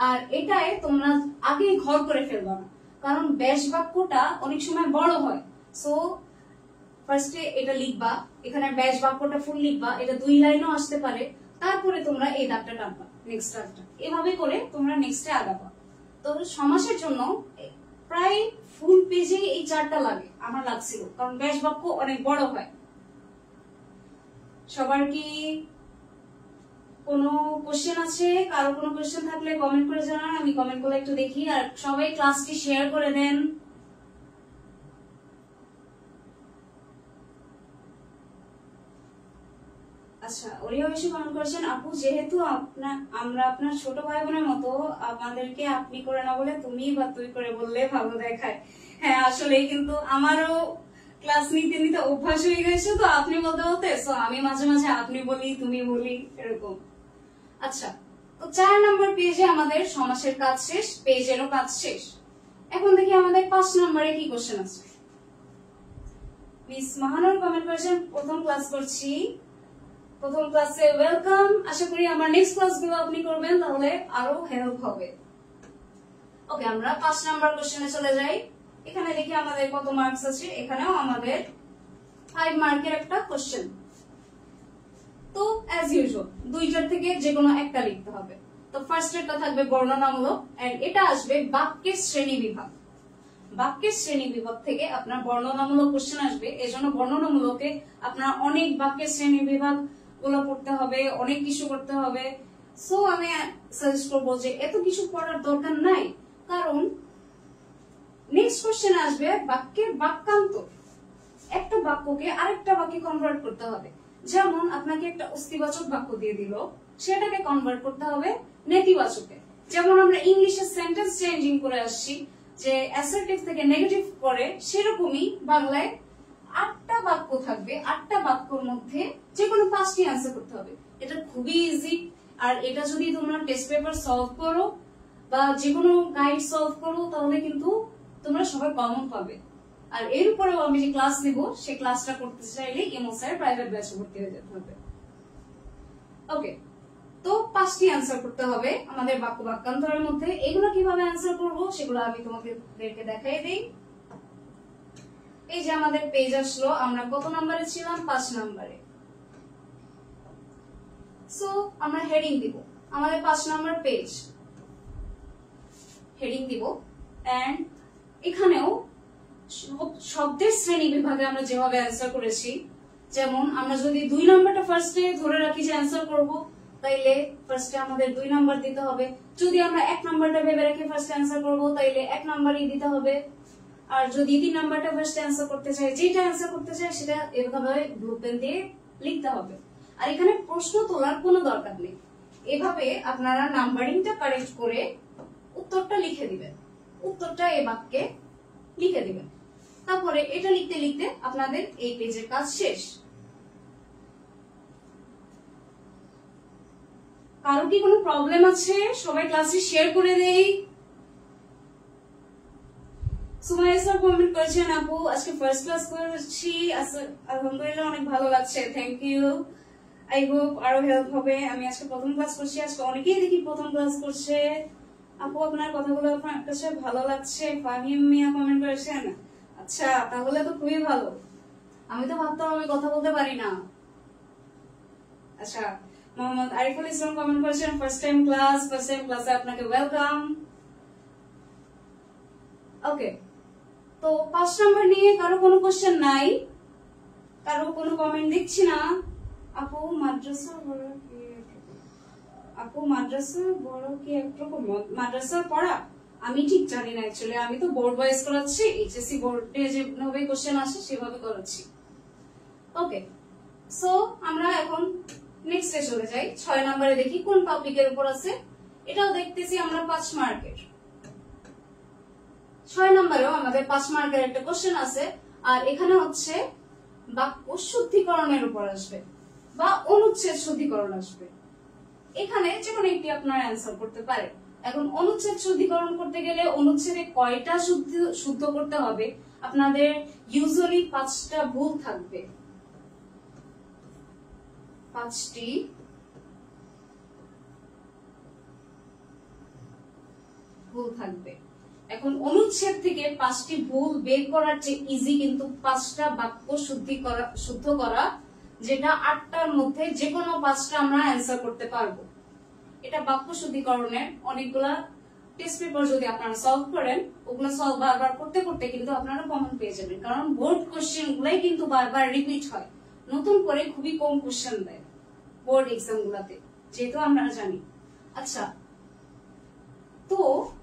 আর এটাই তোমরা আগে ঘর করে ফেলবা না, কারণ ব্যাস বাক্যটা অনেক সময় বড় হয়। সো ফার্স্টে এটা লিখবা, এখানে ব্যাস বাক্যটা ফুল লিখবা, এটা 2 লাইনও আসতে পারে। তারপরে তোমরা এই দাগটা টানবা, নেক্সট দাগটা, এভাবে করে তোমরা নেক্সটে আগাবা। তো সমাসের জন্য প্রায় ফুল পেজে এই 4টা লাগে, আমার লাগছিল, কারণ ব্যাস বাক্য অনেক বড় হয়। সবার কি কোনো কোশ্চেন আছে? কারো কোনো কোশ্চেন থাকলে কমেন্ট করে জানান, আমি কমেন্ট করে একটু দেখি। আর সবাই ক্লাসটি শেয়ার করে দেন। আচ্ছা, ওরিও এসে কমেন্ট করেছেন, আপু যেহেতু আমরা আপনার ছোট ভাই বোনের মতো, আমাদেরকে আপনি করে না বলে তুমি বা তুই করে বললে ভালো দেখায়। হ্যাঁ, আসলে কিন্তু আমারও ক্লাস নিতে নিতে অভ্যাস হয়ে গেছে, তো আপনি বলতে বলতে আমি মাঝে মাঝে আপনি বলি, তুমি বলি, এরকম। আচ্ছা, তো 4 নাম্বার পেজে আমাদের সমাসের কাজ শেষ, পেজেরও কাজ শেষ। এখন দেখি আমাদের 5 নম্বরে কি কোশ্চেন আছে। মিস মাহানুর কমেন্ট করেছেন, প্রথম ক্লাস করছি, প্রথম ক্লাসে ওয়েলকাম। আশা করি আমার নেক্সট ক্লাসগুলো আপনি করবেন, তাহলে আরো হেল্প হবে। ওকে, আমরা 5 নাম্বার কোশ্চেনে চলে যাই। এখানে দেখি আমাদের কত মার্কস আছে। এখানেও আমাদের 5 মার্কের একটা কোশ্চেন। তো অ্যাজ ইউজুয়াল 2টার থেকে যে কোনো একটা লিখতে হবে। তো ফার্স্ট এরটা থাকবে বর্ণনামূলক, এন্ড এটা আসবে বাক্যের শ্রেণী বিভাগ। বাক্যের শ্রেণী বিভাগ থেকে আপনার বর্ণনামূলক কোশ্চেন আসবে, এজন্য বর্ণনামূলকে আপনার অনেক বাক্যের শ্রেণী বিভাগ গুলো পড়তে হবে, অনেক কিছু করতে হবে। সো আমি সাজেস্ট করবো যে এত কিছু পড়ার দরকার নাই, কারণ নেক্সট কোশ্চেন আসবে বাক্যের বাক্যান্ত। একটা বাক্যকে আরেকটা বাক্যে কনভার্ট করতে হবে। যেমন আপনাকে একটা অস্তিবাচক বাক্য দিয়ে দিল, সেটাকে কনভার্ট করতে হবে নেতিবাচকে। যেমন আমরা ইংলিশে সেন্টেন্স চেঞ্জিং করে আসছি, যে অ্যাসার্টিভ থেকে নেগেটিভ করে, সেরকমই বাংলায় 8টা বাক্য থাকবে। 8টা বাক্যর মধ্যে যে কোনো 5টি অ্যান্সার করতে হবে। এটা খুবই ইজি। আর এটা যদি তোমরা টেস্ট পেপার সলভ করো বা যে কোনো গাইড সলভ করো, তাহলে কিন্তু তোমরা সবাই কমন পাবে। আর এর উপরেও আমি যে ক্লাস নেব সেই ক্লাসটা করতে চাইলে ইমো স্যার প্রাইভেট ব্যাচে ভর্তি হয়ে যেতে হবে। ওকে, তো 5টি অ্যান্সার করতে হবে আমাদের বাক্য বাক্যান্তরের মধ্যে। এগুলো কিভাবে অ্যান্সার করব সেগুলো আমি তোমাদেরকে দেখাই দেই। এই যে আমাদের পেজ আসলো, আমরা কত নম্বরে ছিলাম? 5 নম্বরে। সো আমরা হেডিং দিব, আমাদের 5 নম্বর পেজ, হেডিং দিব। এন্ড এখানেও শব্দের শ্রেণী বিভাগে আমরা যেভাবে অ্যান্সার করেছি, যেমন আমরা যদি 2 নম্বরটা ফার্স্টে ধরে রাখি যে অ্যান্সার করব, তাইলে ফার্স্টে আমাদের 2 নাম্বার দিতে হবে। যদি আমরা 1 নাম্বারটা ভেবে রেখে ফার্স্ট অ্যান্সার করব, তাইলে 1 নাম্বারই দিতে হবে। আর যদি 3 নাম্বারটা ফার্স্ট অ্যান্সার করতে চাই, যেটা অ্যান্সার করতে চাই সেটা এভাবে ব্লু পেন দিয়ে লিখতে হবে। আর এখানে প্রশ্ন তোলার কোনো দরকার নেই, এভাবে আপনারা নাম্বারিংটা কারেক্ট করে উত্তরটা লিখে দিবেন, উত্তরটা এই বাক্যে লিখে দিবেন। তারপরে এটা লিখতে লিখতে আপনাদের এই পেজের কাজ শেষ। কারো কি কোনো প্রবলেম আছে? সবাই ক্লাসে শেয়ার করে দেই। সুমাইয়া স্যার কমেন্ট করেছেন, আপু আজকে ফার্স্ট ক্লাস করেছি, আলহামদুলিল্লাহ অনেক ভালো লাগছে, থ্যাংক ইউ। আই হোপ আরো হেল্প হবে। আমি আজকে প্রথম ক্লাস করছি, আজকে অনেকেই দেখি প্রথম ক্লাস করছে। আপু আপনার কথাগুলো আপনার কাছে ভালো লাগছে, ফাহিম মিয়া কমেন্ট করেছেন। আচ্ছা, তাহলে তো খুবই ভালো। আমি তো ভাবতাম আমি কথা বলতে পারি না। আচ্ছা, মোহাম্মদ আরিফুল ইসলাম কমেন্ট করেছেন, ফার্স্ট টাইম ক্লাসে আপনাকে ওয়েলকাম। ওকে, তো 5 নাম্বার নিয়ে কারো কোনো কোশ্চেন নাই? কারো কোনো কমেন্ট দেখছি না। আপু মাদ্রাসা বড় কি একরকম? মাদ্রাসা পড়া আমি ঠিক জানি না অ্যাকচুয়ালি, আমি তো বোর্ড ওয়াইজ করাচ্ছি, এইচএসসি বোর্ডে যেভাবে কোশ্চেন আসে সেভাবে করাচ্ছি। ওকে, সো আমরা এখন নেক্সটে চলে যাই। 6 নম্বরে দেখি কোন টপিকের উপর আছে। এটাও দেখতেছি আমরা 5 মার্কের। 6 নম্বরেও আমাদের 5 মার্কের একটা কোশ্চেন আছে, আর এখানে হচ্ছে বাক্য শুদ্ধিকরণের উপর আসবে বা অনুচ্ছেদ শুদ্ধিকরণ আসবে। এখানে যে কোনো একটি আপনার অ্যান্সার করতে পারে। এখন অনুচ্ছেদ শুদ্ধিকরণ করতে গেলে অনুচ্ছেদে কয়টা শুদ্ধ করতে হবে? আপনাদের ইউজুয়ালি 5টা ভুল থাকবে, 5টি ভুল থাকবে। এখন অনুচ্ছেদ থেকে 5টি ভুল বের করার চেয়ে ইজি কিন্তু 5টা বাক্য শুদ্ধ করা, যেটা 8টার মধ্যে যে কোনো 5টা আমরা অ্যান্সার করতে পারবো। এটা বাক্য শুদ্ধিকরণের অনেকগুলা টেস্ট পেপার যদি আপনারা সলভ করেন, ওগুলো সলভ বারবার করতে করতে কিন্তু আপনারা কমন পেয়ে যাবেন, কারণ বোর্ড কোশ্চেন গুলাই কিন্তু বারবার রিপিট হয়, নতুন করে খুবই কম কোশ্চেন দেয় বোর্ড এক্সাম গুলাতে, যেহেতু আমরা জানি। আচ্ছা, তো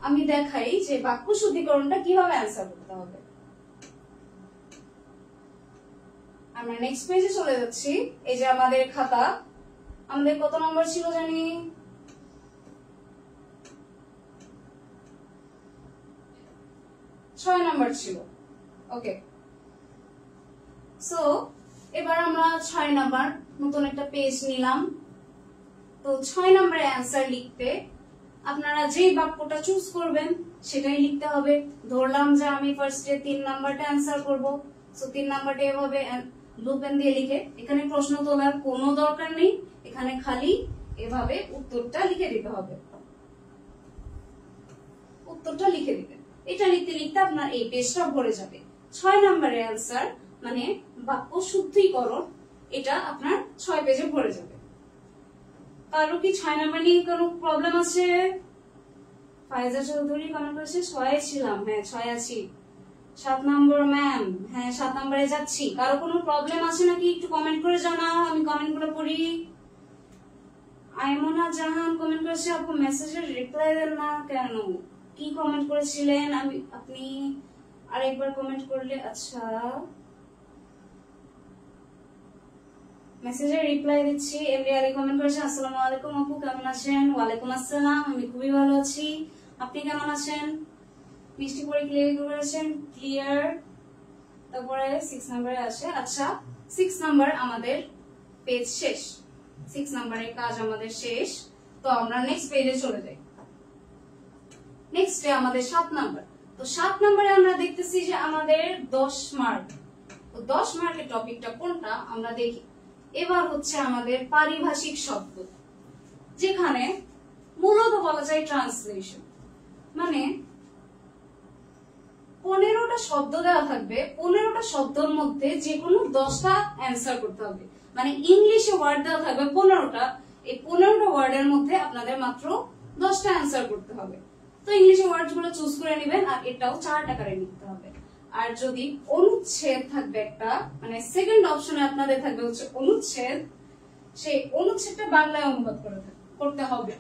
আমি দেখাই যে বাক্য শুদ্ধিকরণটা কিভাবে অ্যান্সার করতে হবে। আমরা নেক্সট পেজে চলে যাচ্ছি। এই যে আমাদের খাতা, আমাদের কত নম্বর ছিল জানি? 6 নম্বর ছিল। ওকে, সো এবার আমরা 6 নম্বর নতুন একটা পেজ নিলাম। তো 6 নম্বরে অ্যান্সার লিখতে আপনারা যে বাক্যটা চুজ করবেন সেটাই লিখতে হবে। ধরলাম যে আমি ফার্স্টে 3 নাম্বারটা অ্যান্সার করব, সো 3 নাম্বারটা এভাবে ব্লু পেন দিয়ে লিখে, এখানে প্রশ্ন তোলার কোনো দরকার নেই, এখানে খালি এভাবে উত্তরটা লিখে দিতে হবে। উত্তরটা লিখে দিবেন। এটা লিখতে লিখতে আপনার এই পেজটা ভরে যাবে। 6 নম্বরের অ্যান্সার মানে বাক্য শুদ্ধিকরণ, এটা আপনার 6 পেজে ভরে যাবে। কারো কি 6 নম্বর নিয়ে কোনো প্রবলেম আছে? ফাইজা চৌধুরী কমেন্ট করেছে 6 ছিলাম। হ্যাঁ 6 আছি। 7 নম্বর ম্যাম, হ্যাঁ 7 নম্বরে যাচ্ছি। কারো কোনো প্রবলেম আছে নাকি একটু কমেন্ট করে জানাও, আমি কমেন্ট গুলো পড়ি। আইমনা জাহান কমেন্ট করেছে, আপু মেসেজের রিপ্লাই দেন না কেন? কি কমেন্ট করেছিলেন? আপনি আরেকবার কমেন্ট করলে। আচ্ছা, মেসেজের রিপ্লাই দিচ্ছি। এমডি আলী কমেন্ট করেছেন, আসসালামু আলাইকুম আপু, কেমন আছেন? ওয়ালাইকুম আসসালাম, আমি খুবই ভালো আছি, আপনি কেমন আছেন? মিষ্টি পরে ক্লিয়ার করেছেন, ক্লিয়ার। তারপরে 6 নম্বরে আসে। আচ্ছা, 6 নাম্বার আমাদের পেজ শেষ, 6 নাম্বারের কাজ আমাদের শেষ। তো আমরা নেক্সট পেজে চলে যাই। নেক্সটে আমাদের 7 নাম্বার। তো তো 7 নম্বরে আমরা দেখতেছি যে আমাদের 10 মার্ক। তো 10 মার্কের টপিকটা কোনটা আমরা দেখি। এবার হচ্ছে আমাদের পারিভাষিক শব্দ, যেখানে মূলত বলা যায় ট্রান্সলেশন। মানে 15টা শব্দ দেওয়া থাকবে, 15টা শব্দের মধ্যে যে কোনো 10টা অ্যান্সার করতে হবে। মানে ইংলিশে ওয়ার্ড দেওয়া থাকবে 15টা, এই 15টা ওয়ার্ডের মধ্যে আপনাদের মাত্র 10টা অ্যান্সার করতে হবে। তো ইংলিশে ওয়ার্ড গুলো চুজ করে নেবেন, আর এটাও 4 আকারে লিখতে হবে। আর যদি অনুচ্ছেদ থাকবে একটা, মানে সেকেন্ড অপশনে আপনাদের থাকবে হচ্ছে অনুচ্ছেদ, সেই অনুচ্ছেদটা বাংলায় অনুবাদ করতে হবে।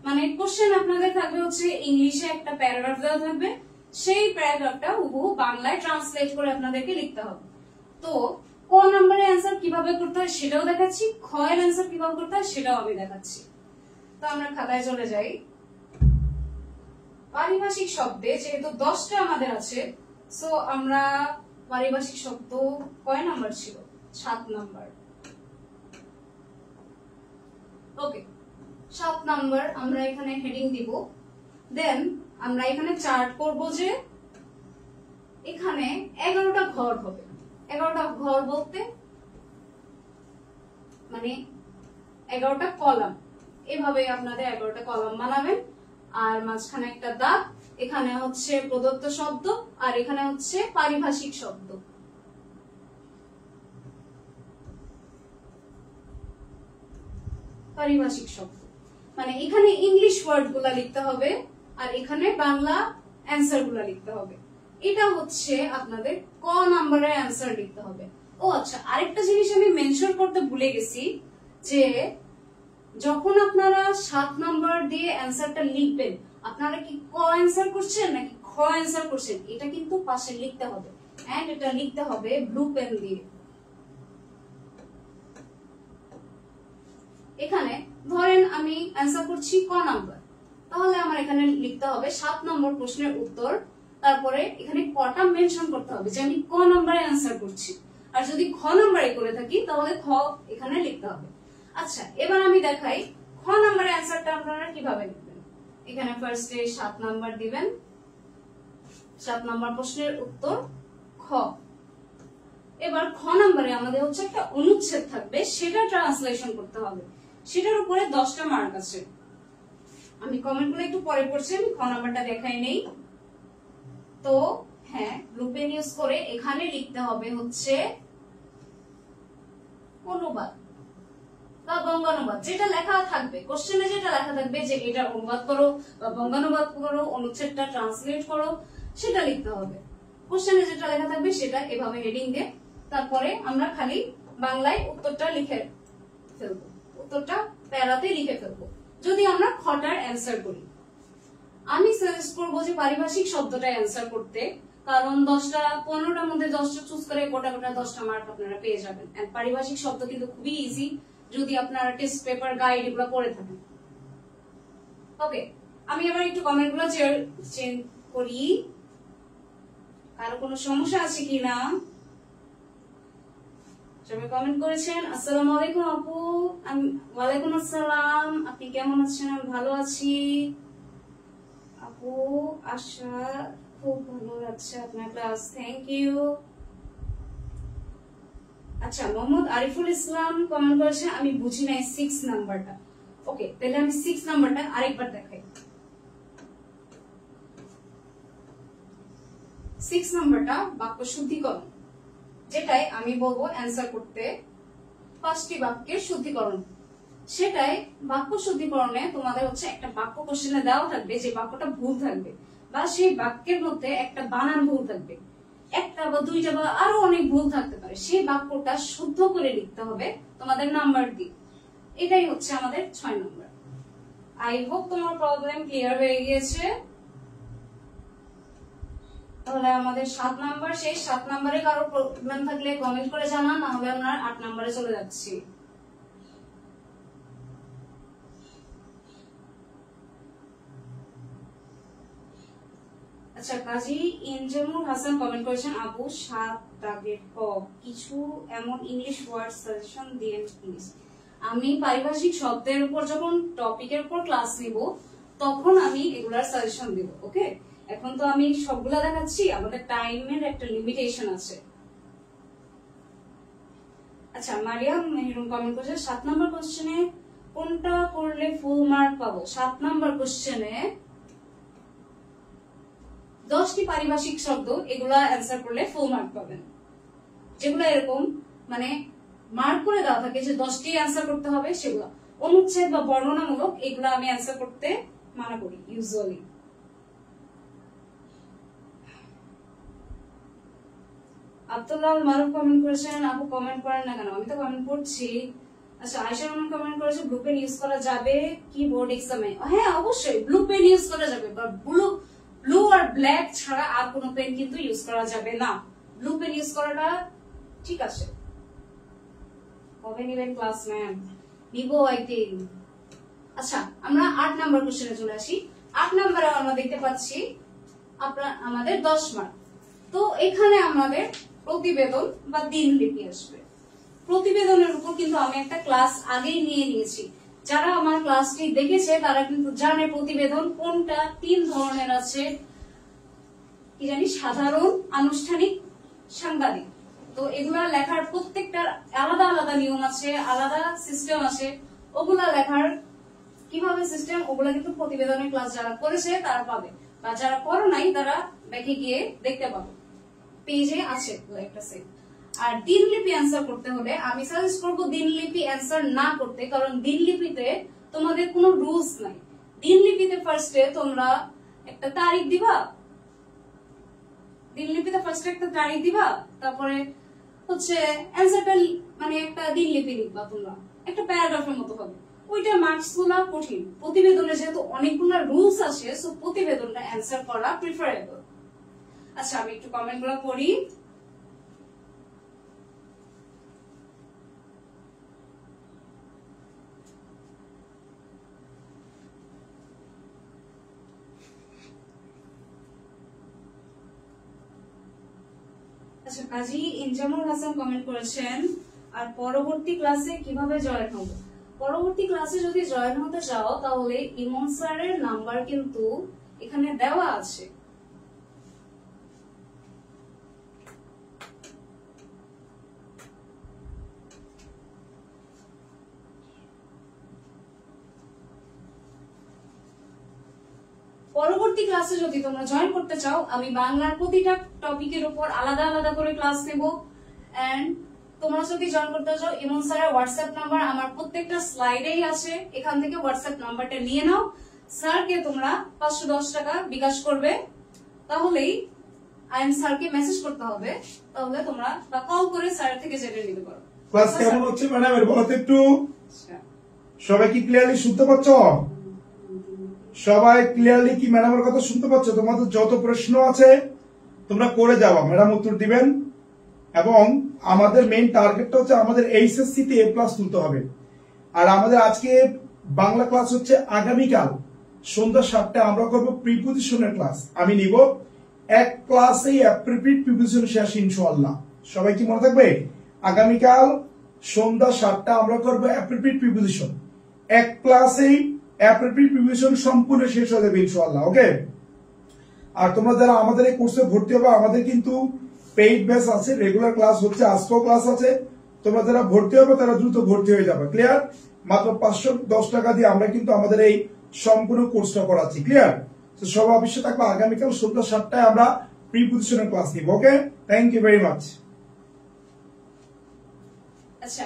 মানে কোশ্চেন আপনাদের থাকবে হচ্ছে ইংলিশে একটা প্যারাগ্রাফ দেওয়া থাকবে, সেই প্যারাগ্রাফটা হুবহু বাংলায় ট্রান্সলেট করে আপনাদেরকে লিখতে হবে। তো ক নম্বরের অ্যান্সার কিভাবে করতে হয় সেটাও দেখাচ্ছি, খ এর অ্যান্সার কিভাবে করতে হয় সেটাও আমি দেখাচ্ছি। তো আমরা খাতায় চলে যাই। পারিভাষিক শব্দে যেহেতু 10টা আমাদের আছে, সো আমরা পারিভাষিক শব্দ কয় নাম্বার ছিল? 7 নাম্বার। ওকে, 7 নাম্বার আমরা এখানে হেডিং দিব। দেন আমরা এখানে চার্ট করব যে এখানে 11টা ঘর হবে। 11টা ঘর বলতে মানে 11টা কলাম, এভাবে আপনাদের 11টা কলাম বানাবেন। আর মাঝখানে একটা দাগ, এখানে হচ্ছে প্রদত্ত শব্দ, আর এখানে হচ্ছে পারিভাষিক শব্দ। পারিভাষিক শব্দ মানে এখানে ইংলিশ ওয়ার্ড গুলা লিখতে হবে, আর এখানে বাংলা অ্যান্সার গুলা লিখতে হবে। এটা হচ্ছে আপনাদের ক নাম্বারের অ্যান্সার লিখতে হবে। ও আচ্ছা, আরেকটা জিনিস আমি মেনশন করতে ভুলে গেছি, যে যখন আপনারা 7 নাম্বার দিয়ে অ্যান্সারটা লিখবেন, আপনারা কি ক অ্যান্সার করছেন নাকি খ অ্যান্সার করছেন এটা কিন্তু পাশে লিখতে হবে। এন্ড এটা লিখতে হবে ব্লু পেন দিয়ে। এখানে ধরেন আমি অ্যান্সার করছি ক নাম্বার, তাহলে আমার এখানে লিখতে হবে 7 নম্বর প্রশ্নের উত্তর, তারপরে এখানে কটা মেনশন করতে হবে যে আমি ক নাম্বারে অ্যান্সার করছি। আর যদি খ নাম্বারে করে থাকি তাহলে খ এখানে লিখতে হবে। আচ্ছা, এবার আমি দেখাই খ নাম্বারের অ্যান্সারটা আপনারা কিভাবে লিখবেন। এখানে ফার্স্টে 7 নাম্বার দিবেন, 7 নাম্বার প্রশ্নের উত্তর খ। এবার খ নাম্বারে আমাদের হচ্ছে একটা অনুচ্ছেদ থাকবে, সেটা ট্রান্সলেশন করতে হবে। সেটার উপরে 10টা মার্ক আছে। আমি কমেন্ট গুলো একটু পরে পড়ছি, আমি খ নাম্বারটা দেখাই নেই। তো হ্যাঁ, ব্লু পেন ইউজ করে এখানে লিখতে হবে হচ্ছে অনুবাদ বা বঙ্গানুবাদ, যেটা লেখা থাকবে কোশ্চেনে, যেটা লেখা থাকবে যে এটা অনুবাদ করো বা বঙ্গানুবাদ করো, অনুচ্ছেদটা ট্রান্সলেট করো, সেটা লিখতে হবে। কোশ্চেনে যেটা লেখা থাকবে সেটা এভাবে হেডিং দিয়ে, তারপরে আমরা খালি বাংলায় উত্তরটা লিখে ফেলবো, উত্তরটা প্যারাতে লিখে ফেলবো। যদি আমরা খটার অ্যান্সার করি, আমি সাজেস্ট করবো যে পারিভাষিক শব্দটা অ্যান্সার করতে, কারণ 15টার মধ্যে 10টা চুজ করে গোটা 10টা মার্ক আপনারা পেয়ে যাবেন। এন্ড পারিভাষিক শব্দ কিন্তু খুবই ইজি যদি আপনারা টেস্ট পেপার গাইড এগুলো পড়ে থাকেন। ওকে, আমি এবার একটু কমেন্ট গুলো চেঞ্জ করি, কারো কোনো সমস্যা আছে কিনা। সবাই কমেন্ট করেছেন। আসসালামু আলাইকুম আপু। ওয়ালাইকুম আসসালাম, আপনি কেমন আছেন? আমি ভালো আছি আপু। আশা খুব ভালো লাগছে আপনার ক্লাস, থ্যাংক ইউ। আচ্ছা, মোহাম্মদ আরিফুল ইসলাম কমেন্ট করেছেন আমি বুঝি নাই 6 নাম্বারটা। ওকে, তাহলে আমি 6 নাম্বারটা আরেকবার দেখাই। 6 নাম্বারটা বাক্য শুদ্ধিকরণ, যেটাই আমি বলবো অ্যান্সার করতে 5টি বাক্যের শুদ্ধিকরণ। সেটাই বাক্য শুদ্ধিকরণে তোমাদের হচ্ছে একটা বাক্য কোশ্চেনে দেওয়া থাকবে, যে বাক্যটা ভুল থাকবে বা সেই বাক্যের মধ্যে একটা বানান ভুল থাকবে, একটা বা দুইটা বা আরো অনেক ভুল থাকতে পারে, সেই বাক্যটা শুদ্ধ করে লিখতে হবে তোমাদের নাম্বার দিয়ে। এটাই হচ্ছে আমাদের 6 নম্বর। আই হোপ তোমার প্রবলেম ক্লিয়ার হয়ে গিয়েছে। তাহলে আমাদের 7 নাম্বার শেষ। 7 নাম্বারে কারো প্রবলেম থাকলে কমেন্ট করে জানান, না হলে আমরা 8 নাম্বারে চলে যাচ্ছি। আচ্ছা, কাজী ইনজামুল হাসান কমেন্ট করেছেন আপু 7 দাগের ক কিছু এমন ইংলিশ ওয়ার্ড সাজেশন দিন প্লিজ। আমি পারিভাষিক শব্দের উপর যখন টপিকের উপর ক্লাস নিব তখন আমি এগুলার সাজেশন দিব। ওকে, এখন তো আমি সবগুলা দেখাচ্ছি, আমাদের টাইমের একটা লিমিটেশন আছে। আচ্ছা, মারিয়াম মেহরুন কমেন্ট করেছে 7 নম্বর কোশ্চেনে কোনটা করলে ফুল মার্ক পাবো। 7 নম্বর কোশ্চেনে 10টি পারিভাষিক শব্দ, এগুলা অ্যান্সার করলে ফুল মার্ক পাবেন। যেগুলো এরকম মানে মার্ক করে দেওয়া থাকে যে 10টি অ্যান্সার করতে হবে, সেগুলো অনুচ্ছেদ বা বর্ণনামূলক, এগুলো আমি অ্যান্সার করতে মানা করি ইউজুয়ালি। আব্দুল্লাহ মারুফ কমেন্ট করেছেন আপু কমেন্ট করেন না কেন? আমি তো কমেন্ট করছি। আচ্ছা, আয়েশা রহমান কমেন্ট করেছে ব্লু পেন ইউজ করা যাবে কি বোর্ড এক্সামে? হ্যাঁ অবশ্যই ব্লু পেন ইউজ করা যাবে, বা ব্লু আর ব্ল্যাক ছাড়া আর কোনো পেন কিন্তু ইউজ করা যাবে না। ব্লু পেন ইউজ করাটা ঠিক আছে। কবে নিবেন ক্লাস ম্যাম? নিব আই থিংক। আচ্ছা, আমরা 8 নাম্বার কোশ্চেনে চলে আসি। 8 নাম্বারে আমরা দেখতে পাচ্ছি আমাদের 10 মার্ক। তো এখানে আমাদের প্রতিবেদন বা দিনলিপি আসবে। প্রতিবেদনের উপর কিন্তু আমি একটা ক্লাস আগেই নিয়ে নিয়েছি। যারা আমার ক্লাসটি দেখেছে তারা কিন্তু জানে প্রতিবেদন কোনটা। 3 ধরনের আছে, কি জানি, সাধারণ, আনুষ্ঠানিক, সাংবাদিক। তো এগুলা লেখার প্রত্যেকটার আলাদা আলাদা নিয়ম আছে, আলাদা সিস্টেম আছে। ওগুলা লেখার কিভাবে সিস্টেম, ওগুলা কিন্তু প্রতিবেদনের ক্লাস যারা করেছে তারা পাবে, বা যারা করো নাই তারা দেখে গিয়ে দেখতে পাবে, পেজে আছে একটা সেট। আর দিনলিপি অ্যান্সার করতে হলে আমি সাজেস্ট করবো দিনলিপি অ্যান্সার না করতে, কারণ দিনলিপিতে তোমাদের কোনো রুলস নাই। দিনলিপিতে ফার্স্টে তোমরা একটা তারিখ দিবা, দিনলিপিতে ফার্স্টে একটা তারিখ দিবা, তারপরে হচ্ছে অ্যান্সারটা মানে একটা দিনলিপি লিখবা, তোমরা একটা প্যারাগ্রাফের মতো হবে। ওইটা মার্কস গুলা কঠিন। প্রতিবেদনে যেহেতু অনেকগুলো রুলস আছে, সো প্রতিবেদনটা অ্যান্সার করা প্রিফারেবল। আচ্ছা, আমি একটু কমেন্ট গুলো পড়ি। আচ্ছা, কাজী ইনজামুল হাসান কমেন্ট করেছেন আর পরবর্তী ক্লাসে কিভাবে জয়েন হব। পরবর্তী ক্লাসে যদি জয়েন হতে চাও তাহলে ইমন স্যারের নাম্বার কিন্তু এখানে দেওয়া আছে। পরবর্তী ক্লাসে যদি তোমরা জয়েন করতে চাও, আমি বাংলার প্রতিটা টপিকের উপর আলাদা আলাদা করে ক্লাস নেব। এন্ড তোমরা যদি জয়েন করতে চাও, ইমন স্যারের হোয়াটসঅ্যাপ নাম্বার আমার প্রত্যেকটা স্লাইডেই আছে, এখান থেকে হোয়াটসঅ্যাপ নাম্বারটা নিয়ে নাও। স্যারকে তোমরা 510 টাকা বিকাশ করবে, তাহলেই স্যারকে মেসেজ করতে হবে, তাহলে তোমরা বা কল করে স্যারের থেকে জেনে নিতে পারো। ক্লাস কেমন হচ্ছে ম্যাডাম এর বলতে একটু। সবাই কি ক্লিয়ারলি শুনতে পাচ্ছ? সবাই ক্লিয়ারলি কি ম্যাডামের কথা শুনতে পাচ্ছ? তোমাদের যত প্রশ্ন আছে তোমরা করে যাওয়া, ম্যাডাম উত্তর দিবেন। এবং আমাদের মেইন টার্গেটটা হচ্ছে আমাদের এইচএসসি তে A+ তুলতে হবে। আর আমাদের আজকে বাংলা ক্লাস হচ্ছে আগামীকাল সন্ধ্যা 7টায় আমরা করব প্রিপোজিশনের ক্লাস। আমি নিব এক ক্লাসেই অ্যাপ্রোপ্রিয়েট প্রিপোজিশন শেষ ইনশাআল্লাহ। সবাই কি মনে থাকবে? আগামীকাল সন্ধ্যা 7টা আমরা করব অ্যাপ্রোপ্রিয়েট প্রিপোজিশন। এক ক্লাসেই অ্যাপ্রোপ্রিয়েট প্রিপোজিশন সম্পূর্ণ শেষ হয়ে যাবে ইনশাআল্লাহ। ওকে? আর তোমরা যারা আমাদের এই কোর্সে ভর্তি হবে, আমাদের কিন্তু পেইড ব্যাচ আছে, রেগুলার ক্লাস হচ্ছে, আজকেও ক্লাস আছে। তোমরা যারা ভর্তি হবে তারা দ্রুত ভর্তি হয়ে যাবে। ক্লিয়ার? মাত্র 510 টাকা দিয়ে আমরা কিন্তু আমাদের এই সম্পূর্ণ কোর্সটা করাচ্ছি। ক্লিয়ার? তো সবাই অবশ্যই থাকবে আগামীকাল সন্ধ্যা 7টায় আমরা প্রিপোজিশনের ক্লাস নিব। Okay? Thank you very much. আচ্ছা,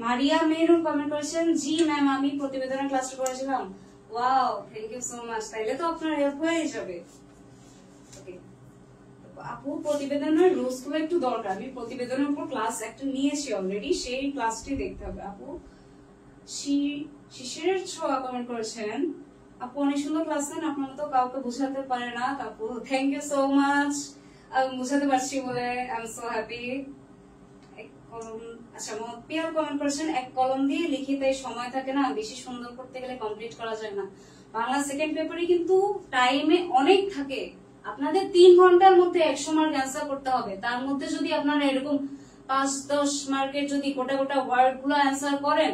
মারিয়া মেহরুন কমেন্ট করেছেন জি ম্যাম আমি প্রতিবেদনের ক্লাসটা করেছিলাম। Wow, thank you so much. তাইলে তো আপনার হেল্প হয়ে যাবে। ওকে আপু, প্রতিবেদনের রুলস গুলো একটু দরকার। আমি প্রতিবেদনের উপর ক্লাস একটা নিয়েছি অলরেডি, সেই ক্লাসটি দেখতে হবে। আপু শিশিরের ছোঁয়া কমেন্ট করেছেন আপু অনেক সুন্দর ক্লাস নেন, আপনারা তো কাউকে বোঝাতে পারে না। আপু থ্যাংক ইউ সো মাচ, আমি বুঝাতে পারছি বলে আই এম সো হ্যাপি। আচ্ছা, পিয়াল কমেন্ট করেছেন এক কলম দিয়ে লিখি তাই সময় থাকে না, বেশি সুন্দর করতে গেলে কমপ্লিট করা যায় না। বাংলা সেকেন্ড পেপারে কিন্তু টাইমে অনেক থাকে, আপনাদের 3 ঘন্টার মধ্যে 100 মার্ক অ্যান্সার করতে হবে। তার মধ্যে যদি আপনারা এরকম 5-10 মার্কের যদি গোটা গোটা ওয়ার্ড গুলো অ্যান্সার করেন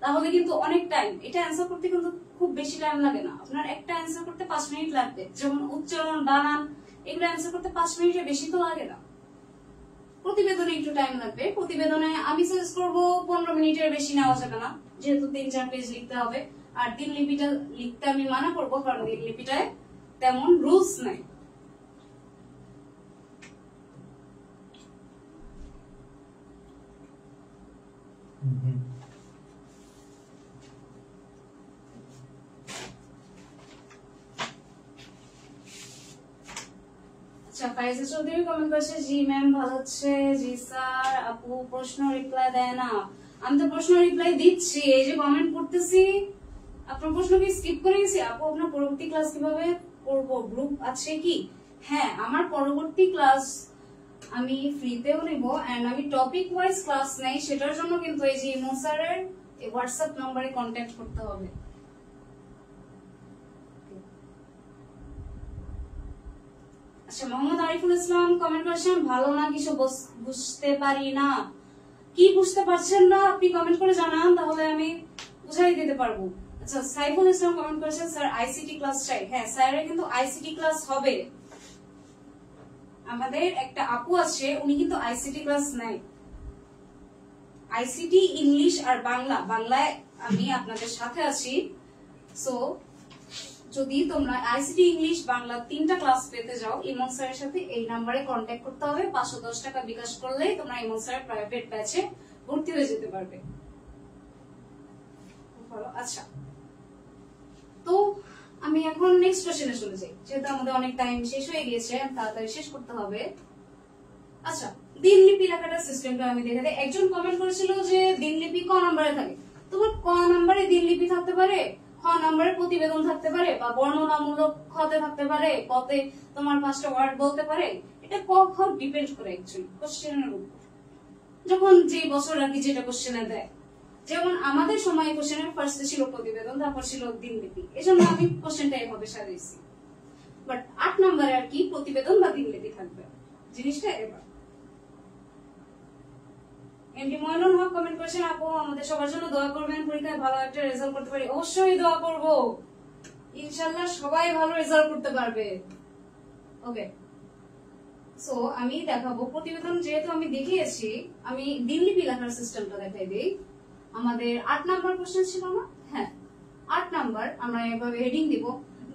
তাহলে কিন্তু অনেক টাইম, এটা অ্যান্সার করতে কিন্তু খুব বেশি টাইম লাগে না। আপনার একটা অ্যান্সার করতে 5 মিনিট লাগবে, যেমন উচ্চারণ, বানান এগুলো অ্যান্সার করতে 5 মিনিটের বেশি তো লাগে না। প্রতিবেদনে একটু টাইম লাগবে। প্রতিবেদনে আমি সাজেস্ট করবো 15 মিনিটের বেশি নেওয়া যাবে না, যেহেতু 3-4 পেজ লিখতে হবে। আর দিনলিপিটা লিখতে আমি মানা করবো, কারণ দিনলিপিটায় তেমন রুলস নাই। আচ্ছা, ফাইজা চৌধুরী কমেন্ট করেছে, জি ম্যাম ভালো হচ্ছে। জি স্যার, আপু প্রশ্ন রিপ্লাই দেয় না। আমি তো প্রশ্ন রিপ্লাই দিচ্ছি, এই যে কমেন্ট করতেছি। আপনার প্রশ্ন কি স্কিপ করে গেছি? আপু আপনার পরবর্তী ক্লাস কিভাবে করব, গ্রুপ আছে কি? হ্যাঁ, আমার পরবর্তী ক্লাস আমি ফ্রিতেও নেব, এন্ড আমি টপিক ওয়াইজ ক্লাস নেই। সেটার জন্য কিন্তু এই যে ইমো স্যারের হোয়াটসঅ্যাপ নম্বরে কন্ট্যাক্ট করতে হবে। আচ্ছা, মোহাম্মদ আরিফুল ইসলাম কমেন্ট করেছেন, ভালো না কিছু বুঝতে পারি না। কি বুঝতে পারছেন না আপনি কমেন্ট করে জানান, তাহলে আমি বুঝাই দিতে পারবো। আচ্ছা, সাইফুল ইসলাম কমেন্ট করেছেন, স্যার আইসিটি ক্লাস চাই। হ্যাঁ, স্যারের কিন্তু আইসিটি ক্লাস হবে। আমাদের একটা আপু আছে, উনি কিন্তু আইসিটি ক্লাস নেয়। আইসিটি ইংলিশ আর বাংলা, বাংলায় আমি আপনাদের সাথে আছি। সো যদি তোমরা আইসিটি ইংলিশ বাংলা 3টা ক্লাস পেতে যাও, ইমন স্যারের সাথে এই নাম্বারে কন্ট্যাক্ট করতে হবে। 510 টাকা বিকাশ করলেই তোমরা ইমন স্যারের প্রাইভেট ব্যাচে ভর্তি হয়ে যেতে পারবে। আচ্ছা, তো আমি এখন নেক্সট কোশ্চেনে চলে যাই, যেহেতু আমাদের অনেক টাইম শেষ হয়ে গিয়েছে, তাড়াতাড়ি শেষ করতে হবে। আচ্ছা, দিনলিপি লেখাটার সিস্টেমটা আমি দেখে দিই। একজন কমেন্ট করেছিল যে দিনলিপি ক নাম্বারে থাকে। তোমার ক নাম্বারে দিনলিপি থাকতে পারে, খ নাম্বারে প্রতিবেদন থাকতে পারে, বা বর্ণনামূলক খতে থাকতে পারে, কতে তোমার 5টা ওয়ার্ড বলতে পারে। এটা ক খ ডিপেন্ড করে অ্যাকচুয়ালি কোশ্চেনের উপর, যখন যে বছর আর কি যেটা কোশ্চেনে দেয়। যেমন আমাদের সময় কোশ্চেনের ফার্স্টে ছিল প্রতিবেদন, তারপর ছিল দিনলিপি, এজন্য আমি কোশ্চেনটা এভাবে সাজিয়েছি। বাট 8 নম্বরে আর কি প্রতিবেদন বা দিনলিপি থাকবে জিনিসটা। এবার এমডি ময়নুল হক কমেন্ট করেছেন, আপু আমাদের সবার জন্য দোয়া করবেন, পরীক্ষায় ভালো একটা রেজাল্ট করতে পারি। অবশ্যই দোয়া করব, ইনশাআল্লাহ সবাই ভালো রেজাল্ট করতে পারবে। ওকে, সো আমি দেখাবো প্রতিবেদন, যেহেতু আমি দেখিয়েছি, আমি দিনলিপি লেখার সিস্টেমটা দেখাই দিই। আমাদের 8 নাম্বার কোশ্চেন ছিল না? হ্যাঁ, 8 নাম্বার আমরা এভাবে হেডিং দিব।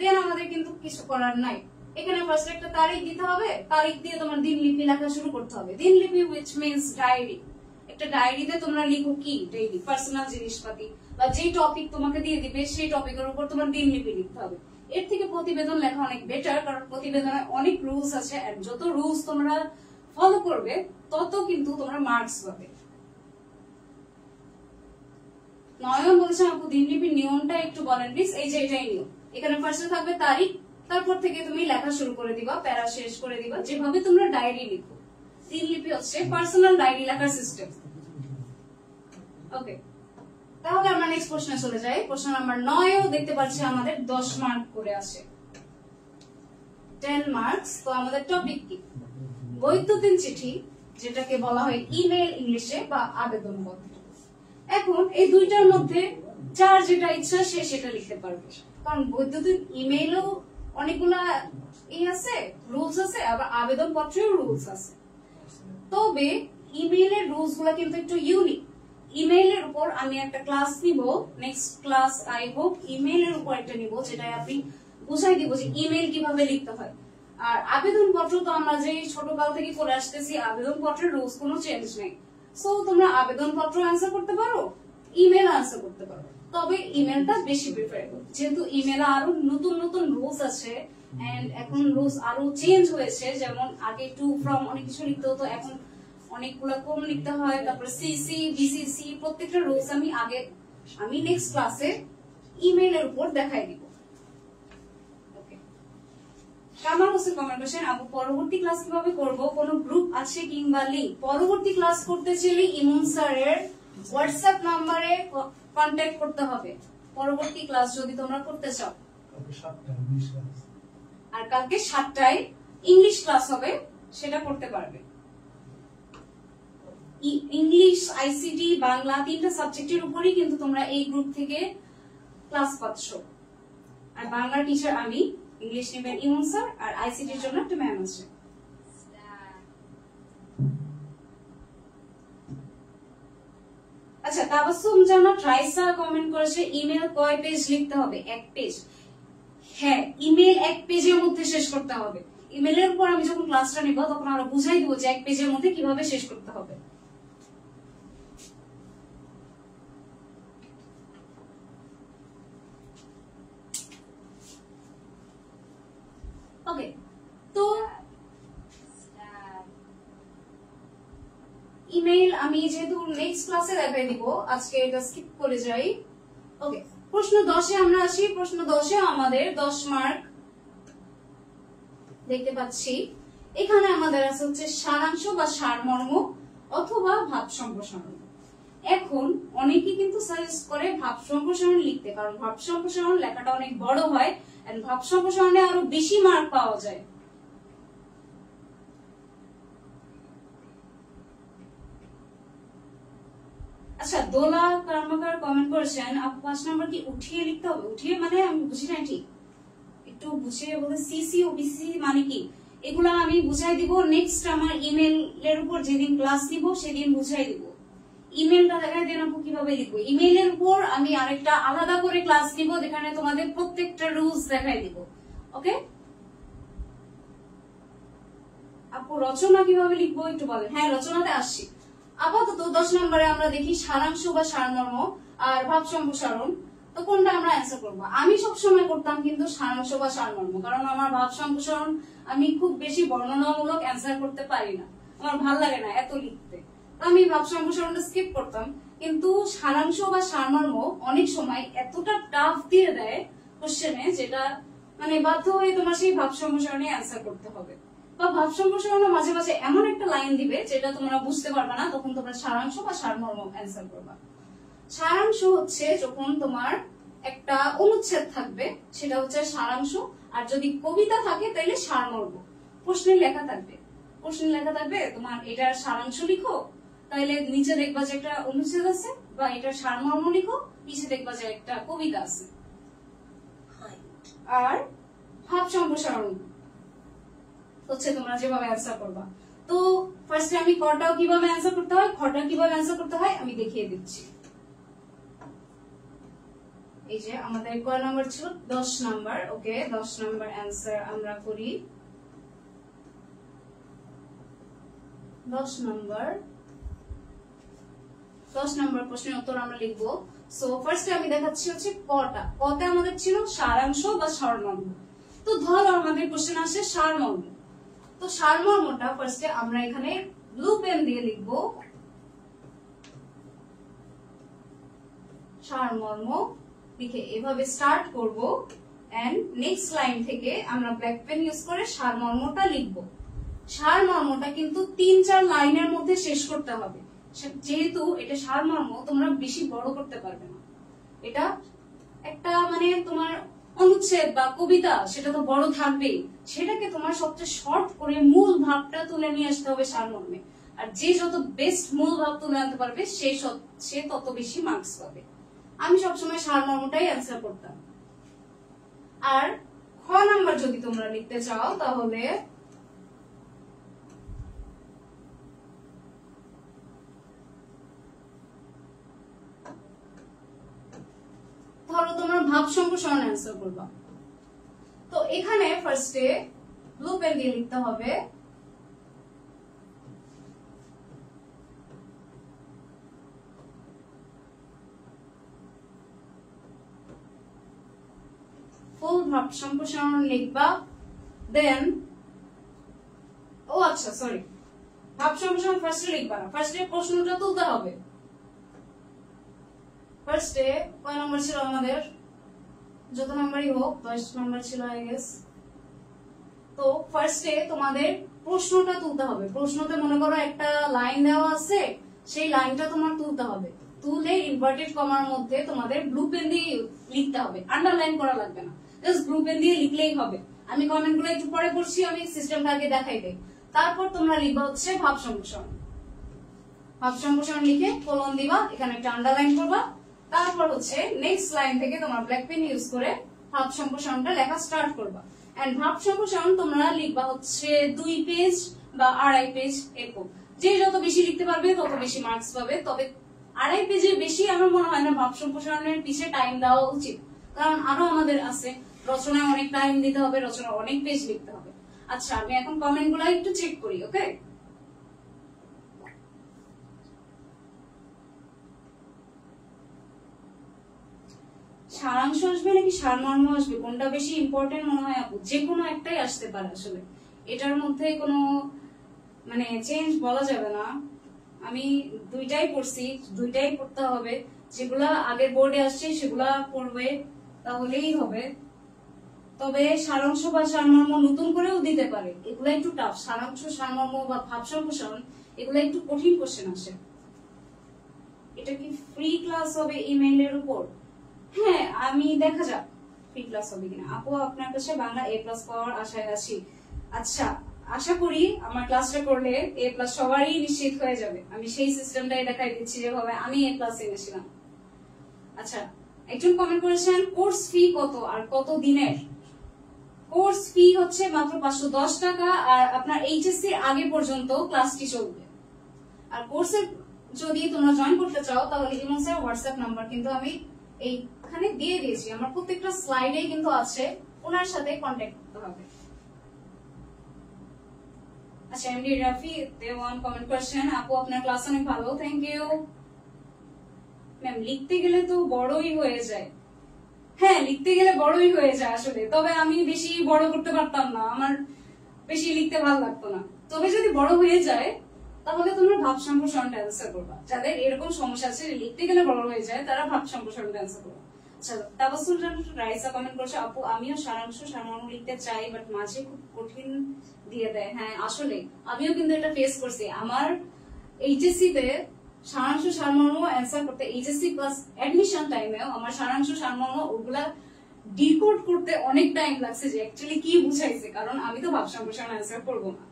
দেন আমাদের কিন্তু কিছু করার নাই, এখানে ফার্স্ট একটা তারিখ দিতে হবে। তারিখ দিয়ে তোমার দিনলিপি লেখা শুরু করতে হবে। দিনলিপি which means ডায়েরি। একটা ডায়েরিতে তোমরা লিখো কি, ডেইলি পার্সোনাল জিনিসপাতি, বা যে টপিক তোমাকে দিয়ে দিবে সেই টপিকের উপর তোমার দিনলিপি লিখতে হবে। এর থেকে প্রতিবেদন লেখা অনেক বেটার, কারণ প্রতিবেদনে অনেক রুলস আছে, আর যত রুলস তোমরা ফলো করবে তত কিন্তু তোমরা মার্কস পাবে। নয়ন বলেছেন, আপু দিনলিপির নিয়মটা একটু বলেন প্লিজ। এই যে এটাই নিয়ম, এখানে ফার্স্টে থাকবে তারিখ, তারপর থেকে তুমি লেখা শুরু করে দিবা, প্যারা শেষ করে দিবা, যেভাবে তোমরা ডায়েরি লিখো। দিনলিপি হচ্ছে পার্সোনাল ডায়েরি লেখার সিস্টেম। ওকে, তাহলে আমরা নেক্সট প্রশ্নে চলে যাই। প্রশ্ন নাম্বার 9 দেখতে পাচ্ছি আমাদের 10 মার্ক করে আছে, 10 মার্কস। তো আমাদের টপিক কি? বৈদ্যুতিন চিঠি, যেটাকে বলা হয় ইমেল ইংলিশে, বা আবেদনপত্র। এখন এই দুইটার মধ্যে যার যেটা ইচ্ছা সে সেটা লিখতে পারবে, কারণ বৈদ্যুতিন ইমেইলও অনেকগুলা আছে, রুলস আছে, আবার আবেদন পত্রেও রুলস আছে। তবে ইমেইলের রুলস গুলা কিন্তু একটু ইউনিক। ইমেইলের উপর আমি একটা ক্লাস নিব, নেক্সট ক্লাস আই হোপ ইমেইলের উপর একটা নিব, যেটা আপনি বুঝাই দিব যে ইমেইল কিভাবে লিখতে হয়। আর আবেদন পত্র তো আমরা যে ছোটকাল থেকে করে আসতেছি, আবেদন পত্রের রুলস কোনো চেঞ্জ নেই। সো তোমরা আবেদন পত্র অ্যান্সার করতে পারো, ইমেল অ্যান্সার করতে পারো, তবে ইমেলটা বেশি প্রিফারেবল, যেহেতু ইমেলে আরো নতুন নতুন রুলস আছে, এন্ড এখন রুলস আরো চেঞ্জ হয়েছে। যেমন আগে টু ফ্রম অনেক কিছু লিখতে হতো, এখন অনেকগুলো কম লিখতে হয়। তারপরে সিসি, বিসিসি, প্রত্যেকটা রুলস আমি নেক্সট ক্লাসে ইমেইলের উপর দেখাই দিব। ওকে, কামাল হোসেন কমেন্ট করেছেন, আপু পরবর্তী ক্লাস কিভাবে করব, কোনো গ্রুপ আছে কিংবা লিংক? পরবর্তী ক্লাস করতে চাইলে ইমন স্যারের হোয়াটসঅ্যাপ নাম্বারে কন্ট্যাক্ট করতে হবে, পরবর্তী ক্লাস যদি তোমরা করতে চাও। আর কালকে 7টায় ইংলিশ ক্লাস হবে, সেটা করতে পারবে। ইংলিশ, আইসিটি, বাংলা 3টা সাবজেক্টের উপরই কিন্তু তোমরা এই গ্রুপ থেকে ক্লাস পাচ্ছ। আর বাংলার টিচার আমি, ইংলিশ নেবেন ইমন স্যার, আর আইসিটির জন্য একটা ম্যাম আছে। আচ্ছা, তাবাসসুম জানা ট্রাইসা কমেন্ট করেছে ইমেল কয় পেজ লিখতে হবে? 1 পেজ। হ্যাঁ, ইমেল 1 পেজের মধ্যে শেষ করতে হবে। ইমেলের উপর আমি যখন ক্লাসটা নিব তখন আরো বুঝাই দিব যে 1 পেজের মধ্যে কিভাবে শেষ করতে হবে। ওকে, তো ইমেল আমি যেহেতু নেক্সট ক্লাসে দেখাই দিব, আজকে এটা স্কিপ করে যাই। ওকে, প্রশ্ন 10-এ আমরা আসি। প্রশ্ন 10-এ আমাদের 10 মার্ক দেখতে পাচ্ছি। এখানে আমাদের আছে হচ্ছে সারাংশ বা সারমর্ম অথবা ভাব সম্প্রসারণ। এখন অনেকেই কিন্তু সাজেস্ট করে ভাব সম্প্রসারণ লিখতে, কারণ ভাব সম্প্রসারণ লেখাটা অনেক বড় হয় এন্ড ভাব সম্প্রসারণে আরো বেশি মার্ক পাওয়া যায়। আচ্ছা, দোলা কর্মকার কমেন্ট করেছেন আপু 5 নাম্বার কি উঠিয়ে লিখতে হবে? উঠিয়ে মানে আমি বুঝি না, ঠিক একটু বুঝিয়ে বলে। সিসি ও বিসি মানে কি এগুলা আমি বুঝাই দিব নেক্সট আমার ইমেইলের উপর যেদিন ক্লাস দিব সেদিন বুঝাই দিব। ইমেইলটা দেখাই দেন আপু কিভাবে লিখবো। ইমেইলের উপর আমি আরেকটা আলাদা করে ক্লাস নিব যেখানে তোমাদের প্রত্যেকটা রুলস দেখাই দিব। ওকে আপু, রচনা কিভাবে লিখবো একটু বলেন। হ্যাঁ, রচনাতে আসছি। আপাতত 10 নম্বরে আমরা দেখি সারাংশ বা সারমর্ম আর ভাব সম্প্রসারণ। তো কোনটা আমরা অ্যান্সার করবো? আমি সবসময় করতাম কিন্তু সারাংশ বা সারমর্ম, কারণ আমার ভাব সম্প্রসারণ আমি খুব বেশি বর্ণনামূলক অ্যান্সার করতে পারি না, আমার ভাল লাগে না এত লিখতে। আমি ভাব সম্প্রসারণটা স্কিপ করতাম। কিন্তু সারাংশ বা সারমর্ম অনেক সময় এতটা টাফ দিয়ে দেয় কোশ্চেনে, যেটা মানে বাধ্য হয়ে তোমার সেই ভাব সম্প্রসারণে অ্যান্সার করতে হবে। বা ভাব সম্প্রসারণ মাঝে মাঝে এমন একটা লাইন দিবে যেটা তোমরা বুঝতে পারবে না, তখন তোমরা সারাংশ বা সারমর্ম অ্যান্সার করবা। সারাংশ হচ্ছে যখন তোমার একটা অনুচ্ছেদ থাকবে সেটা হচ্ছে সারাংশ, আর যদি কবিতা থাকে তাহলে সারমর্ম। প্রশ্নে লেখা থাকবে, তোমার এটার সারাংশ লিখো, তাহলে নিচে দেখবা যে একটা অনুচ্ছেদ আছে, বা এটার সারমর্ম লিখো, নিচে দেখবা যে একটা কবিতা আছে। আর ভাব সম্প্রসারণ হচ্ছে তোমরা যেভাবে অ্যান্সার করবা। তো ফার্স্টে আমি কটাও কিভাবে অ্যান্সার করতে হয়, খটাও কিভাবে অ্যান্সার করতে হয় আমি দেখিয়ে দিচ্ছি। এই যে আমাদের কয় নাম্বার ছিল? 10 নাম্বার। ওকে, 10 নাম্বার অ্যান্সার আমরা করি। 10 নাম্বার প্রশ্নের উত্তর আমরা লিখবো। সো ফার্স্টে আমি দেখাচ্ছি হচ্ছে কটা। কতে আমাদের ছিল সারাংশ বা সারমর্ম। তো ধরো আমাদের কোশ্চেন আসে সারমর্ম। তো সারমর্মটা ফার্স্টে আমরা এখানে ব্লু পেন দিয়ে লিখবো। সারমর্ম লিখে এভাবে স্টার্ট করব, এন্ড নেক্সট লাইন থেকে আমরা ব্ল্যাক পেন ইউজ করে সারমর্মটা লিখবো। সারমর্মটা কিন্তু 3-4 লাইনের মধ্যে শেষ করতে হবে, যেহেতু এটা সারমর্ম তোমরা বেশি বড় করতে পারবে না। এটা একটা মানে তোমার অনুচ্ছেদ বা কবিতা, সেটা তো বড় থাকবেই, সেটাকে তোমার সবচেয়ে শর্ট করে মূল ভাবটা তুলে নিয়ে আসতে হবে সারমর্মে। আর যে যত বেস্ট মূল ভাব তুলে আনতে পারবে সে তত বেশি মার্কস পাবে। আমি সবসময় সারমর্মটাই অ্যান্সার করতাম। আর খ নাম্বার যদি তোমরা লিখতে চাও তাহলে ধরো তোমার ভাব সম্প্রসারণ অ্যান্সার করবা। তো এখানে ফার্স্টে ব্লু পেন দিয়ে লিখতে হবে ফুল ভাব সম্প্রসারণ লিখবা। দেন আচ্ছা সরি, ভাব সম্প্রসারণ ফার্স্টে লিখবা না, ফার্স্টে প্রশ্নটা তুলতে হবে। ফার্স্টে কয় নাম্বার ছিল আমাদের? যত নাম্বারই হোক, 10 নাম্বার ছিল আই গেস। তো ফার্স্টে তোমাদের প্রশ্নটা তুলতে হবে। প্রশ্নতে মনে করো একটা লাইন দেওয়া আছে, সেই লাইনটা তোমার তুলতে হবে। তুলে ইনভার্টেড কমার মধ্যে তোমাদের ব্লু পেন দিয়ে লিখতে হবে, আন্ডারলাইন করা লাগবে না, জাস্ট ব্লু পেন দিয়ে লিখলেই হবে। আমি কমেন্টগুলো একটু পরে পড়ছি, আমি সিস্টেমটা আগে দেখাই দেই। তারপর তোমরা লিখবা হচ্ছে ভাব সম্প্রসারণ। ভাব সম্প্রসারণ লিখে কোলন দিবা, এখানে একটা আন্ডারলাইন করবা, তারপর হচ্ছে নেক্সট লাইন থেকে তোমার ব্ল্যাক পেন ইউজ করে ভাব সম্প্রসারণটা লেখা স্টার্ট করবা। এন্ড ভাব সম্প্রসারণ তোমরা লিখবা হচ্ছে 2 পেজ বা 2.5 পেজ এরকম, যে যত বেশি লিখতে পারবে তত বেশি মার্কস পাবে। তবে 2.5 পেজের বেশি আমার মনে হয় না ভাব সম্প্রসারণের পিছে টাইম দেওয়া উচিত, কারণ আরো আমাদের আছে, রচনায় অনেক টাইম দিতে হবে, রচনা অনেক পেজ লিখতে হবে। আচ্ছা, আমি এখন কমেন্ট গুলা একটু চেক করি। ওকে, সারাংশ আসবে নাকি সারমর্ম আসবে, কোনটা বেশি ইম্পর্টেন্ট মনে হয় আপু? যে কোনো একটাই আসতে পারে আসলে, এটার মধ্যে কোনো মানে চেঞ্জ বলা যাবে না। আমি দুইটাই পড়ছি, দুইটাই পড়তে হবে, যেগুলা আগের বোর্ডে আসছে সেগুলা পড়বে তাহলেই হবে। তবে সারাংশ বা সারমর্ম নতুন করেও দিতে পারে, এগুলা একটু টাফ। সারাংশ, সারমর্ম বা ভাব সম্প্রসারণ এগুলা একটু কঠিন কোশ্চেন আসে। এটা কি ফ্রি ক্লাস হবে ইমেইলের উপর? হ্যাঁ, আমি দেখা যাক ফ্রি ক্লাস হবে কিনা। আপু আপনার কাছে বাংলা A+ পাওয়ার আশায় আছি। আচ্ছা, আশা করি আমার ক্লাসটা করলে A+ সবারই নিশ্চিত হয়ে যাবে। আমি সেই সিস্টেমটাই দেখাই দিচ্ছি যেভাবে আমি A+ এনেছিলাম। আচ্ছা, একজন কমেন্ট করেছেন কোর্স ফি কত আর কত দিনের? কোর্স ফি হচ্ছে মাত্র 510 টাকা, আর আপনার এইচএসসি আগে পর্যন্ত ক্লাসটি চলবে। আর কোর্সে যদি তোমরা জয়েন করতে চাও তাহলে ইমো স্যার হোয়াটসঅ্যাপ নাম্বার কিন্তু আমি এইখানে দিয়ে দিয়েছি, আমার প্রত্যেকটা স্লাইডে কিন্তু আছে, ওনার সাথে কন্ট্যাক্ট করতে হবে। আচ্ছা, এমডি রাফি দেওয়ান কমেন্ট করেছেন আপু আপনার ক্লাস অনেক ভালো, থ্যাংক ইউ ম্যাম। লিখতে গেলে তো বড়ই হয়ে যায়। হ্যাঁ, লিখতে গেলে বড়ই হয়ে যায় আসলে, তবে আমি বেশি বড় করতে পারতাম না, আমার বেশি লিখতে ভালো লাগতো না। তবে যদি বড় হয়ে যায় তাহলে তোমরা ভাব সম্প্রসারণটা অ্যান্সার করবা। যাদের এরকম সমস্যা আছে লিখতে গেলে বড় হয়ে যায় তারা ভাব সম্প্রসারণটা অ্যান্সার করবা। আচ্ছা, তাবাসসুম রাইসা কমেন্ট করছে আপু আমিও সারাংশ সারমর্ম লিখতে চাই, বাট মাঝে খুব কঠিন দিয়ে দেয়। হ্যাঁ, আসলে আমিও কিন্তু এটা ফেস করছি। আমার এইচএসসি তে সারাংশ সারমর্ম অ্যান্সার করতে, এইচএসসি প্লাস অ্যাডমিশন টাইমেও আমার সারাংশ সারমর্ম ওগুলা ডিকোড করতে অনেক টাইম লাগছে যে অ্যাকচুয়ালি কি বুঝাইছে, কারণ আমি তো ভাব সম্প্রসারণ অ্যান্সার করবো না।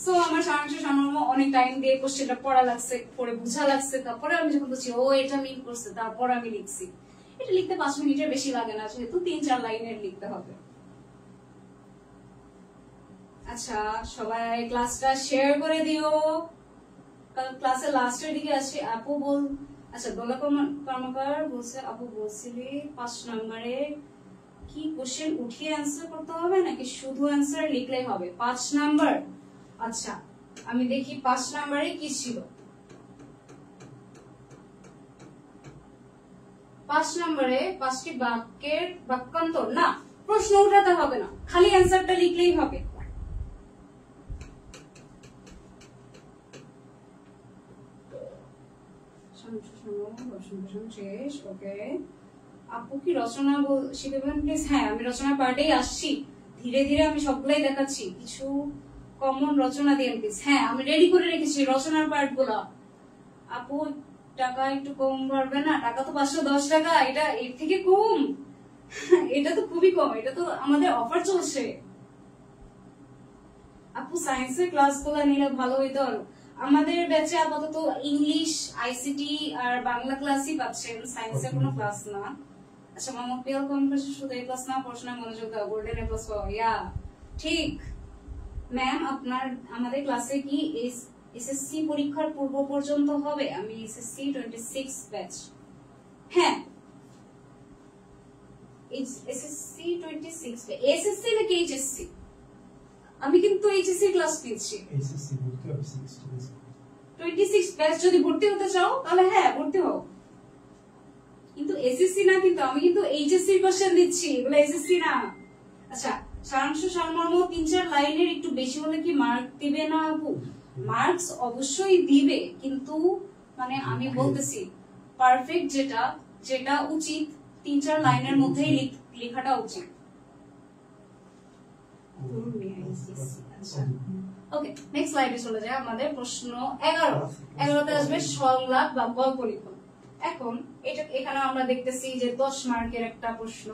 সো আমার সারাংশ সারমর্ম অনেক টাইম দিয়ে কোশ্চেনটা পড়া লাগছে, পড়ে বুঝা লাগছে, তারপরে আমি যখন বুঝছি ও এটা মিন করছে তারপর আমি লিখছি। এটা লিখতে 5 মিনিটের বেশি লাগে না, যেহেতু 3-4 লাইনের লিখতে হবে। আচ্ছা, সবাই ক্লাসটা শেয়ার করে দিও, কারণ ক্লাসের লাস্টের দিকে আসে। আপু বল, আচ্ছা দোলা কর্মকার বলছে আপু বলছিলি 5 নম্বরে কি কোশ্চেন উঠিয়ে অ্যান্সার করতে হবে নাকি শুধু অ্যান্সার লিখলেই হবে? 5 নাম্বার, আচ্ছা আমি দেখি 5 নাম্বারে কি ছিল। 5 নম্বরে 5টি বাক্যের বাক্যান্তর, না প্রশ্ন উঠাতে হবে না, খালি অ্যান্সারটা লিখলেই হবে। শেষ, ওকে। আপু কি রচনা শিখাবেন প্লিজ? হ্যাঁ, আমি রচনা পার্টেই আসছি, ধীরে ধীরে আমি সবগুলাই দেখাচ্ছি। কিছু কমন রচনা দিয়ে প্লিজ। হ্যাঁ, আমি রেডি করে রেখেছি রচনার পার্ট গুলা। আপু টাকা একটু কম পারবে না? টাকা তো 510 টাকা, এটা এর থেকে কম? এটা তো খুবই কম, এটা তো আমাদের অফার চলছে। আপু সায়েন্সের ক্লাস গুলা নিলে ভালো হইতো। আমাদের ব্যাচে আপাতত ইংলিশ, আইসিটি আর বাংলা ক্লাসই পাচ্ছেন, সায়েন্সের কোনো ক্লাস না। আচ্ছা, মোহাম্মদ পিয়াল কনফারেন্স শুধু এই ক্লাস না, পড়াশোনায় মনোযোগ দাও, গোল্ডেন এ প্লাস পাও। ইয়া ঠিক ম্যাম, আপনার আমাদের ক্লাসে কি এসএসসি পরীক্ষার পূর্ব পর্যন্ত হবে? আমি এসএসসি 26 ব্যাচ। হ্যাঁ, এসএসসি 26 ব্যাচ। এসএসসি নাকি এইচএসসি? আমি কিন্তু এইচএসসি ক্লাস নিচ্ছি। এসএসসি ভর্তি হবে 26 ব্যাচ যদি ভর্তি হতে চাও তাহলে হ্যাঁ ভর্তি হও, কিন্তু এসএসসি না, কিন্তু আমি কিন্তু এইচএসসি কোশ্চেন দিচ্ছি, এগুলো এসএসসি না। আচ্ছা, সারাংশ সারমর্ম 3-4 লাইনের একটু বেশি হলে কি মার্ক দিবে না আপু? মার্কস অবশ্যই দিবে, কিন্তু মানে আমি বলতেছি পারফেক্ট যেটা যেটা উচিত 3-4 লাইনের মধ্যেই লেখাটা উচিত। ওকে, নেক্সট স্লাইডে চলে যায়। আমাদের প্রশ্ন 11তে আসবে সংলাপ বা গল্প লিখন। এখন এটা এখানে আমরা দেখতেছি যে 10 মার্কের একটা প্রশ্ন।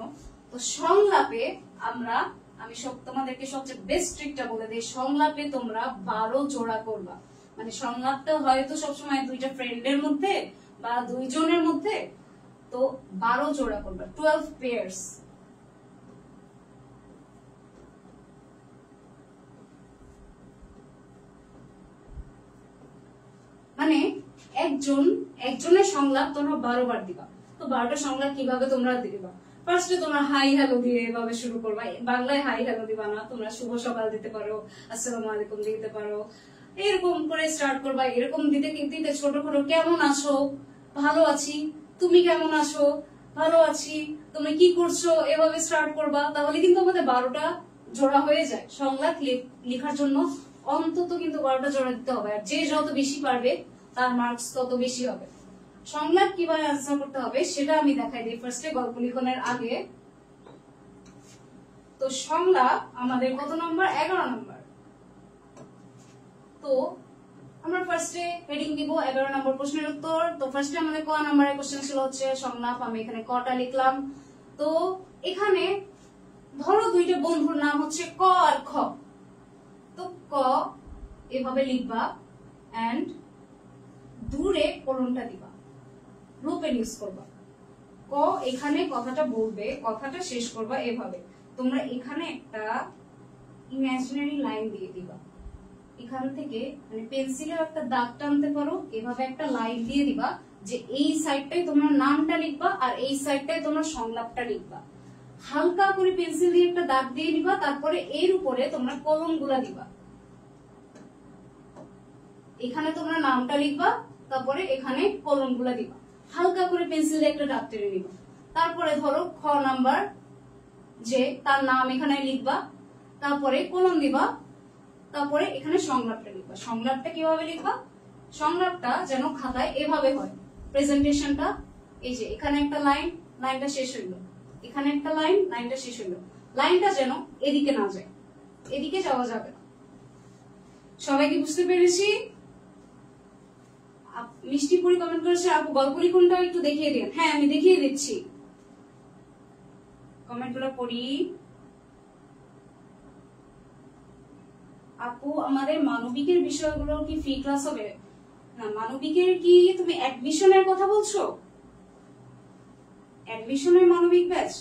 তো সংলাপে আমি তোমাদেরকে সবচেয়ে বেস্ট ট্রিকটা বলে দিই, সংলাপে তোমরা 12 জোড়া করবা। মানে সংলাপটা হয়তো সবসময় দুইটা ফ্রেন্ডের মধ্যে বা দুইজনের মধ্যে, তো 12 জোড়া করবা, 12 পেয়ার্স। মানে একজনের সংলাপ তোমরা 12 বার দিবা। তো 12টা সংলাপ কিভাবে তোমরা দিবা? ফার্স্টে তোমরা হাই হ্যালো দিয়ে এভাবে শুরু করবা। বাংলায় হাই হ্যালো দিবা না, তোমরা শুভ সকাল দিতে পারো, আসসালামু আলাইকুম দিতে পারো, এরকম করে স্টার্ট করবা। এরকম দিতে দিতে ছোট ছোট কেমন আছো, ভালো আছি, তুমি কেমন আছো, ভালো আছি, তুমি কি করছো, এভাবে স্টার্ট করবা। তাহলে কিন্তু আমাদের 12টা জোড়া হয়ে যায়। সংলাপ লেখার জন্য অন্তত কিন্তু 12টা জোড়া দিতে হবে, আর যে যত বেশি পারবে তার মার্কস তত বেশি হবে। সংলাপ কিভাবে আনসার করতে হবে সেটা আমি দেখাই দিই ফার্স্টে গল্প লিখনের আগে। তো সংলাপ আমাদের কত নম্বর? 11 নম্বর। তো আমরা ফার্স্টে হেডিং দিব 11 নম্বর প্রশ্নের উত্তর। তো ফার্স্টে আমাদের ক নম্বরের কোশ্চেন ছিল হচ্ছে সংলাপ। আমি এখানে কটা লিখলাম। তো এখানে ধরো দুইটা বন্ধুর নাম হচ্ছে ক আর খ। তো ক এভাবে লিখবা এন্ড দূরে কোলনটা দিবা, রূপে ইউজ করবা। ক এখানে কথাটা বলবে, কথাটা শেষ করবা এভাবে। তোমরা এখানে একটা ইমাজিনারি লাইন দিয়ে দিবা। এখান থেকে মানে পেন্সিলের একটা দাগ টানতে পারো, এভাবে একটা লাইন দিয়ে দিবা যে এই সাইডটাই তোমরা নামটা লিখবা আর এই সাইডটাই তোমরা সংলাপটা লিখবা। হালকা করে পেন্সিল দিয়ে একটা দাগ দিয়ে নিবা, তারপরে এর উপরে তোমরা কলম গুলা দিবা। এখানে তোমরা নামটা লিখবা, তারপরে এখানে কলম গুলা দিবা। হালকা করে পেন্সিল দিয়ে একটা দাগ টেনে নিবা। তারপরে ধরো খ নাম্বার, যে তার নাম এখানে লিখবা, তারপরে কলম দিবা, তারপরে এখানে সংলাপটা লিখবা। সংলাপটা কিভাবে লিখবা? সংলাপটা যেন খাতায় এভাবে হয়। প্রেজেন্টেশনটা এই যে এখানে একটা লাইন, লাইনটা শেষ হইলো, এখানে একটা লাইন, লাইনটা শেষ হইলো। লাইনটা যেন এদিকে না যায়, এদিকে যাওয়া যাবে না। সবাই কি বুঝতে পেরেছি? মিষ্টি পুরি কমেন্ট করেছে আপু গল্প লিখনটা একটু দেখিয়ে দিন। হ্যাঁ আমি দেখিয়ে দিচ্ছি, কমেন্টগুলো পড়ি। আপু আমাদের মানবিকের বিষয়গুলো কি ফ্রি ক্লাস হবে? না, মানবিকের কি তুমি অ্যাডমিশনের কথা বলছো? অ্যাডমিশনের মানবিক ব্যাচ?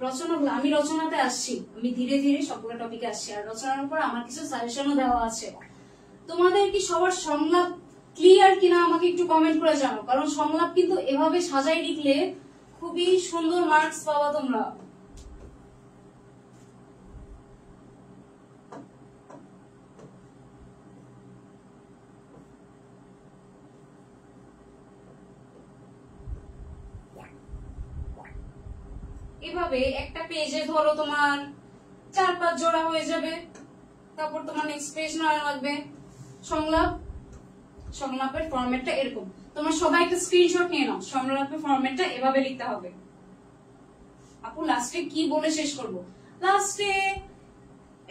রচনাগুলো আমি রচনাতে আসছি, আমি ধীরে ধীরে সবগুলো টপিকে আসছি। আর রচনার উপর আমার কিছু সাজেশনও দেওয়া আছে। তোমাদের কি সবার সংলাপ ক্লিয়ার কিনা আমাকে একটু কমেন্ট করে জানো, কারণ সংলাপ কিন্তু এভাবে সাজাই লিখলে খুবই সুন্দর মার্কস পাবা তোমরা। এভাবে একটা পেজে ধরো তোমার 4-5 জোড়া হয়ে যাবে, তারপর তোমার নেক্সট পেজ নেওয়া লাগবে। সংলাপের ফরম্যাটটা এরকম। তোমরা সবাই একটা স্ক্রিনশট নিয়ে নাও। সংলাপের ফরম্যাটটা এভাবে লিখতে হবে। আপু লাস্টে কি বলে শেষ করব? লাস্টে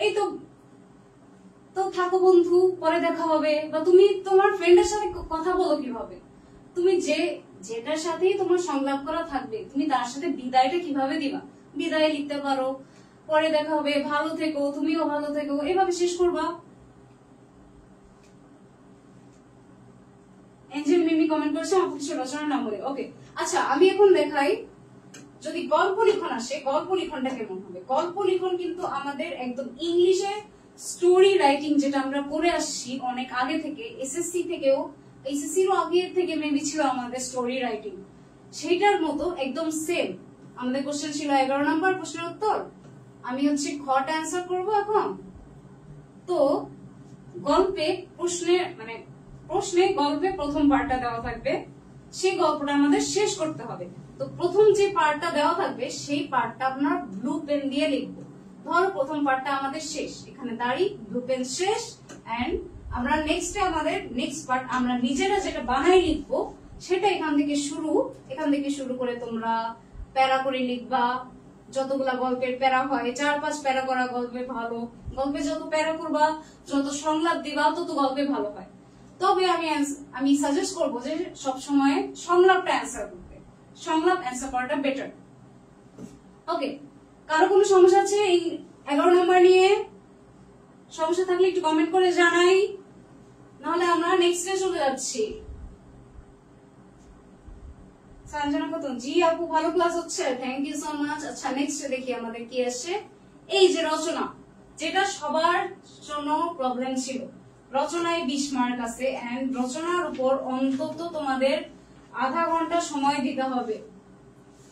এই তো থাকো বন্ধু, পরে দেখা হবে। বা তুমি তোমার ফ্রেন্ডের সাথে কথা বলো কিভাবে? তুমি যেটার সাথেই তোমার সংলাপ করা থাকবে, তুমি তার সাথে বিদায়টা কিভাবে দিবা? বিদায় লিখতে পারো, পরে দেখা হবে, ভালো থেকো, তুমিও ভালো থেকো, এভাবে শেষ করবা। এঞ্জেল মিমি কমেন্ট করেছে আপু কিছু রচনার নাম বলে। ওকে, আচ্ছা আমি এখন দেখাই যদি গল্প লিখন আসে, গল্প লিখনটা কেমন হবে। গল্প লিখন কিন্তু আমাদের একদম ইংলিশে স্টোরি রাইটিং যেটা আমরা করে আসছি অনেক আগে থেকে, এসএসসি থেকেও, এসএসসির আগের থেকে মেবি ছিল আমাদের স্টোরি রাইটিং, সেইটার মতো একদম সেম। আমাদের কোশ্চেন ছিল 11 নম্বর প্রশ্নের উত্তর। আমি হচ্ছে খটা অ্যান্সার করব এখন। তো গল্পে প্রশ্নে গল্পে প্রথম পার্টটা দেওয়া থাকবে, সেই গল্পটা আমাদের শেষ করতে হবে। তো প্রথম যে পার্টটা দেওয়া থাকবে সেই পার্টটা আপনার ব্লু পেন দিয়ে লিখবো। ধরো প্রথম পার্টটা আমাদের শেষ, এখানে দাঁড়ি, ব্লু পেন শেষ, এন্ড আমরা আমাদের নেক্সট পার্ট আমরা নিজেরা যেটা বানাই লিখবো সেটা এখান থেকে শুরু করে তোমরা প্যারা করে লিখবা। যতগুলা গল্পের প্যারা হয়, 4-5 প্যারা করা গল্পে ভালো। গল্পে যত প্যারা করবা, যত সংলাপ দিবা, তত গল্পে ভালো হয়। তবে আমি সাজেস্ট করবো যে সবসময় সংলাপটা অ্যান্সার করতে, সংলাপ অ্যান্সার করাটা বেটার। ওকে, কারো কোনো সমস্যা আছে এই 11 নম্বর নিয়ে সমস্যা থাকলে একটু কমেন্ট করে জানাই, নাহলে আমরা নেক্সটে চলে যাচ্ছি। সঞ্জনা কত জি আপু ভালো ক্লাস হচ্ছে, থ্যাংক ইউ সো মাচ। আচ্ছা নেক্সট দেখি আমাদের কি আসে। এই যে রচনা, যেটা সবার জন্য প্রবলেম ছিল, রচনায় 20 মার্ক আছে এন্ড রচনার উপর অন্তত তোমাদের আধা ঘন্টা সময় দিতে হবে।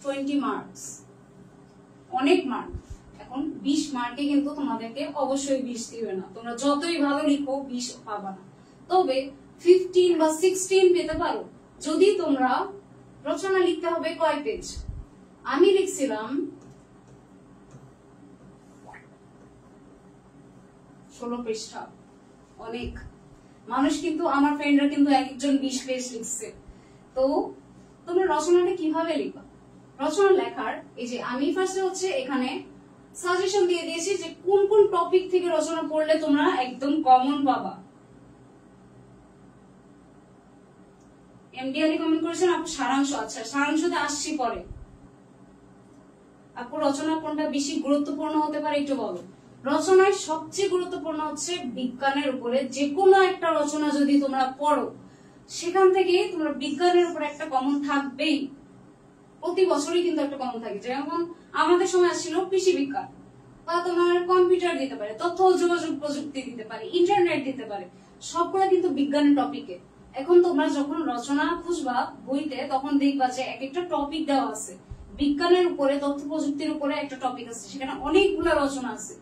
20 মার্কস, অনেক মার্ক। এখন 20 মার্কে কিন্তু তোমাদেরকে অবশ্যই 20 দিবে না, তোমরা যতই ভালো লিখো 20 পাবা না, তবে 15 বা 16 পেতে পারো যদি তোমরা। রচনা লিখতে হবে কয় পেজ? আমি লিখছিলাম 16 পৃষ্ঠা, অনেক মানুষ কিন্তু আমার ফ্রেন্ডরা কিন্তু একজন 20 পেজ লিখছে। তো তোমরা রচনাটা কিভাবে লিখবা? রচনা লেখার এই যে আমি ফার্স্টে হচ্ছে এখানে সাজেশন দিয়ে দিয়েছি যে কোন কোন টপিক থেকে রচনা পড়লে তোমরা একদম কমন পাবা। এমডি আলী কমেন্ট করেছেন আপু সারাংশ। আচ্ছা সারাংশতে আসছি পরে। আপু রচনা কোনটা বেশি গুরুত্বপূর্ণ হতে পারে একটু বলো। রচনায় সবচেয়ে গুরুত্বপূর্ণ হচ্ছে বিজ্ঞানের উপরে যে কোনো একটা রচনা যদি তোমরা পড়ো, সেখান থেকে তোমরা বিজ্ঞানের উপরে একটা কমন থাকবেই। প্রতি বছরই কিন্তু একটা কমন থাকে। যেমন আমাদের সময় আসছিল কৃষি বিজ্ঞান, বা তোমার কম্পিউটার দিতে পারে, তথ্য ও যোগাযোগ প্রযুক্তি দিতে পারে, ইন্টারনেট দিতে পারে, সবগুলা কিন্তু বিজ্ঞানের টপিকে। এখন তোমরা যখন রচনা খুঁজবা বইতে, তখন দেখবা যে এক একটা টপিক দেওয়া আছে। বিজ্ঞানের উপরে, তথ্য প্রযুক্তির উপরে একটা টপিক আছে, সেখানে অনেকগুলো রচনা আছে।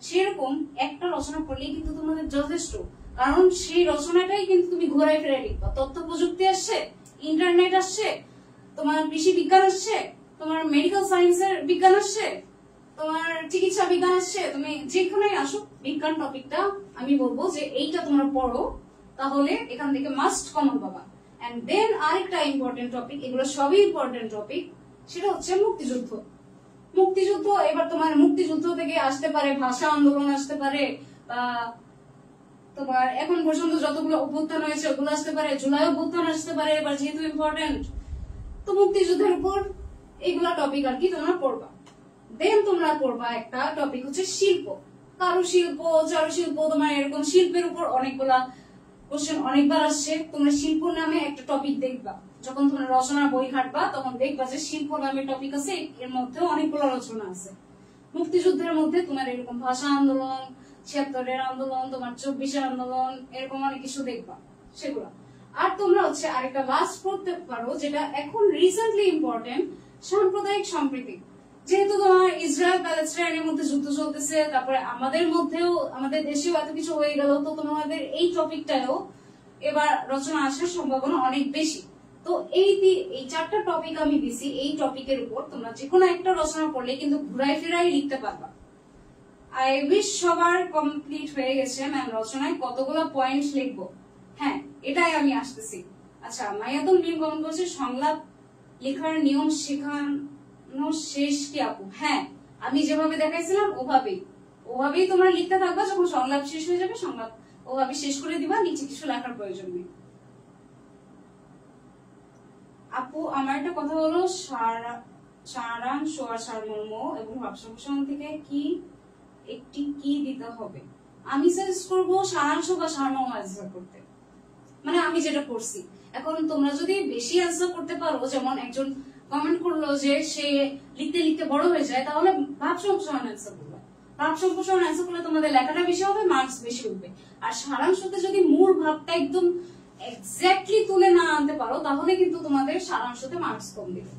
সেরকম একটা রচনা পড়লেই কিন্তু তোমাদের যথেষ্ট, কারণ সেই রচনাটাই কিন্তু তুমি ঘোরায় ফেরায় লিখবা। তথ্য প্রযুক্তি আসছে, ইন্টারনেট আসছে, তোমার কৃষি বিজ্ঞান আসছে, তোমার মেডিকেল সায়েন্সের বিজ্ঞান আসছে, তোমার চিকিৎসা বিজ্ঞান আসছে, তুমি যেখানে আসো বিজ্ঞান টপিকটা আমি বলবো যে এইটা তোমরা পড়ো, তাহলে এখান থেকে মাস্ট কমন পাবা। এন্ড দেন আরেকটা ইম্পর্টেন্ট টপিক, এগুলো সবই ইম্পর্টেন্ট টপিক, সেটা হচ্ছে মুক্তিযুদ্ধ। মুক্তিযুদ্ধ, এবার তোমার মুক্তিযুদ্ধ থেকে আসতে পারে ভাষা আন্দোলন, আসতে পারে বা তোমার এখন পর্যন্ত যতগুলো অভ্যুত্থান হয়েছে ওগুলো আসতে পারে, জুলাই অভ্যুত্থান আসতে পারে। এবার যেহেতু ইম্পর্টেন্ট, তো মুক্তিযুদ্ধের উপর এগুলা টপিক আর কি তোমরা পড়বা। দেন তোমরা পড়বা একটা টপিক হচ্ছে শিল্প, কারুশিল্প, চারুশিল্প, তোমার এরকম শিল্পের উপর অনেকগুলা কোশ্চেন অনেকবার আসছে। তোমরা শিল্প নামে একটা টপিক দেখবা, যখন তোমরা রচনা বই ঘাটবা তখন দেখবা যে শিল্প নামে টপিক আছে, এর মধ্যে অনেকগুলো রচনা আছে। মুক্তিযুদ্ধের মধ্যে তোমার এরকম ভাষা আন্দোলন, ৭৬-এর আন্দোলন, তোমার ২৪-এর আন্দোলন, এরকম অনেক কিছু দেখবা সেগুলা। আর তোমরা হচ্ছে আরেকটা লাস্ট পড়তে পারো, যেটা এখন রিসেন্টলি ইম্পর্টেন্ট, সাম্প্রদায়িক সম্প্রীতি। যেহেতু তোমার ইসরায়েল প্যালেস্টাইনের মধ্যে যুদ্ধ চলতেছে, তারপরে আমাদের মধ্যেও, আমাদের দেশেও এত কিছু হয়ে গেল, তো তোমাদের এই টপিকটাও এবার রচনা আসার সম্ভাবনা অনেক বেশি। তো এই 4টা টপিক আমি দিছি, এই টপিকের উপর তোমরা যে কোনো একটা রচনা পড়লে কিন্তু ঘুরাই ফিরাই লিখতে পারবা। আই উইশ সবার কমপ্লিট হয়ে গেছে। ম্যাম রচনায় কতগুলো পয়েন্ট লিখবো? হ্যাঁ, এটাই আমি আসতেছি। আচ্ছা মায়াতুল মিম কমেন্ট করছে সংলাপ লেখার নিয়ম শেখানো শেষ কি আপু? হ্যাঁ, আমি যেভাবে দেখাইছিলাম ওভাবেই তোমরা লিখতে থাকবা। যখন সংলাপ শেষ হয়ে যাবে, সংলাপ ওভাবে শেষ করে দিবা, নিচে কিছু লেখার প্রয়োজন নেই। আপু আমার একটা কথা হলো, সারাংশ আর সারমর্ম এবং ভাবসম্প্রসারণ থেকে কি দিতে হবে? আমি সাজেস্ট করবো সারাংশ বা সারমর্ম অ্যান্সার করতে, মানে আমি যেটা করছি। এখন তোমরা যদি বেশি অ্যান্সার করতে পারো, যেমন একজন কমেন্ট করলো যে সে লিখতে লিখতে বড় হয়ে যায়, তাহলে ভাবসম্প্রসারণ অ্যান্সার করবে। ভাবসম্প্রসারণ অ্যান্সার করলে তোমাদের লেখাটা বেশি হবে, মার্কস বেশি উঠবে। আর সারাংশতে যদি মূল ভাবটা একদম এক্স্যাক্টলি তুলে না আনতে পারো, তাহলে কিন্তু তোমাদের সারাংশতে মার্কস কম দিবে।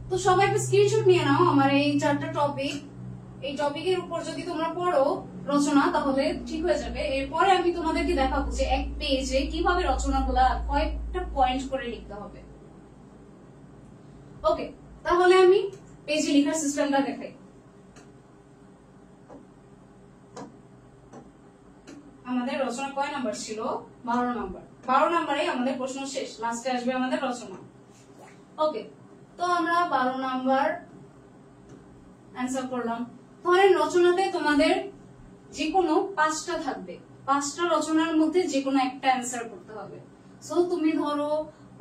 তো সবাই একটা স্ক্রিনশট নিয়ে নাও আমার এই 4টা টপিক। এই টপিকের উপর যদি তোমরা পড়ো রচনা, তাহলে ঠিক হয়ে যাবে। এরপরে আমি তোমাদেরকে দেখাবো যে এক পেজে কিভাবে রচনাগুলা কয়েকটা পয়েন্ট করে লিখতে হবে। ওকে, তাহলে আমি পেজে লেখার সিস্টেমটা দেখাই। আমাদের রচনা কয় নাম্বার ছিল? 12 নাম্বার। 12 নাম্বারে আমাদের প্রশ্ন শেষ, লাস্টে আসবে আমাদের রচনা। ওকে, তো আমরা 12 নাম্বার অ্যান্সার করলাম। ধরেন রচনাতে তোমাদের যে কোনো 5টা থাকবে, 5টা রচনার মধ্যে যে কোনো একটা অ্যান্সার করতে হবে। সো তুমি ধরো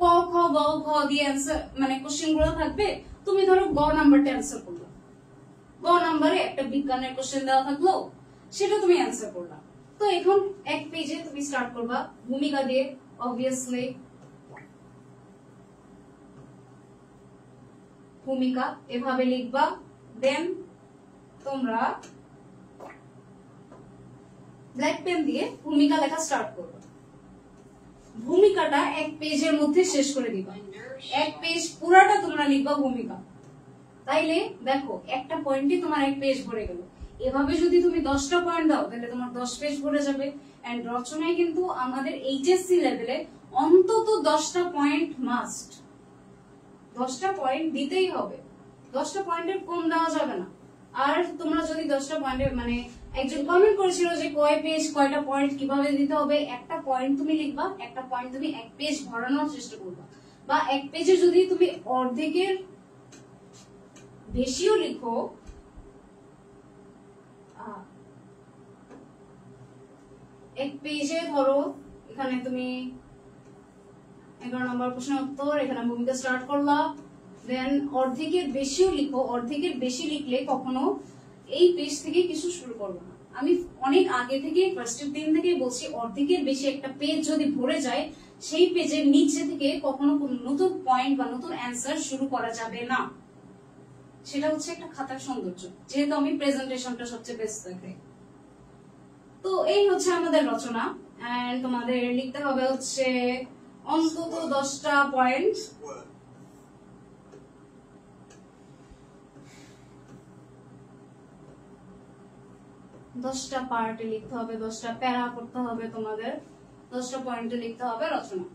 ক খ গ ঘ দিয়ে অ্যান্সার, মানে কোশ্চেন গুলো থাকবে, তুমি ধরো গ নাম্বারটা অ্যান্সার করলো। গ নাম্বারে একটা বিজ্ঞানের কোশ্চেন দেওয়া থাকলো, সেটা তুমি অ্যান্সার করলা। তো এখন এক পেজে তুমি স্টার্ট করবা ভূমিকা দিয়ে, অবভিয়াসলি ভূমিকা এভাবে লিখবা। দেন তোমরা ব্ল্যাক পেন দিয়ে ভূমিকা লেখা স্টার্ট করবা। ভূমিকাটা এক পেজের মধ্যে শেষ করে দিবা, এক পেজ পুরাটা তোমরা লিখবা ভূমিকা। তাইলে দেখো একটা পয়েন্টে তোমার এক পেজ ভরে গেল। এভাবে যদি তুমি 10টা পয়েন্ট দাও তাহলে তোমার 10 পেজ ভরে যাবে। এন্ড রচনায় কিন্তু আমাদের এইচএসসি লেভেলে অন্তত 10টা পয়েন্ট মাস্ট, 10টা পয়েন্ট দিতেই হবে, 10টা পয়েন্টের কম দেওয়া যাবে না। আর তোমরা যদি 10টা পয়েন্টের মানে একজন কমেন্ট করেছিল যে কয় পেজ কয়টা পয়েন্ট কিভাবে দিতে হবে, একটা পয়েন্ট তুমি লিখবা, একটা পয়েন্ট তুমি এক পেজ ভরানোর চেষ্টা করবা। বা এক পেজে যদি তুমি অর্ধেকের বেশিও লিখো, এক পেজে ধরো এখানে তুমি 11 নম্বর প্রশ্নের উত্তর, এখানে ভূমিকা স্টার্ট করলা, দেন অর্ধেকের বেশিও লিখো। অর্ধেকের বেশি লিখলে কখনো এই পেজ থেকে কিছু শুরু করবো না। আমি অনেক আগে থেকে ফার্স্টের দিন থেকে বলছি, অর্ধেকের বেশি একটা পেজ যদি ভরে যায়, সেই পেজের নিচে থেকে কখনো কোনো নতুন পয়েন্ট বা নতুন অ্যান্সার শুরু করা যাবে না। সেটা হচ্ছে একটা খাতার সৌন্দর্য, যেহেতু আমি প্রেজেন্টেশনটা সবচেয়ে বেস্ট দেখি। তো এই হচ্ছে আমাদের রচনা। এন্ড তোমাদের লিখতে হবে হচ্ছে অন্তত 10টা পয়েন্ট। দশটা পার্টে লিখতে হবে, 10টা প্যারা করতে হবে, তোমাদের 10টা পয়েন্টে লিখতে হবে রচনা।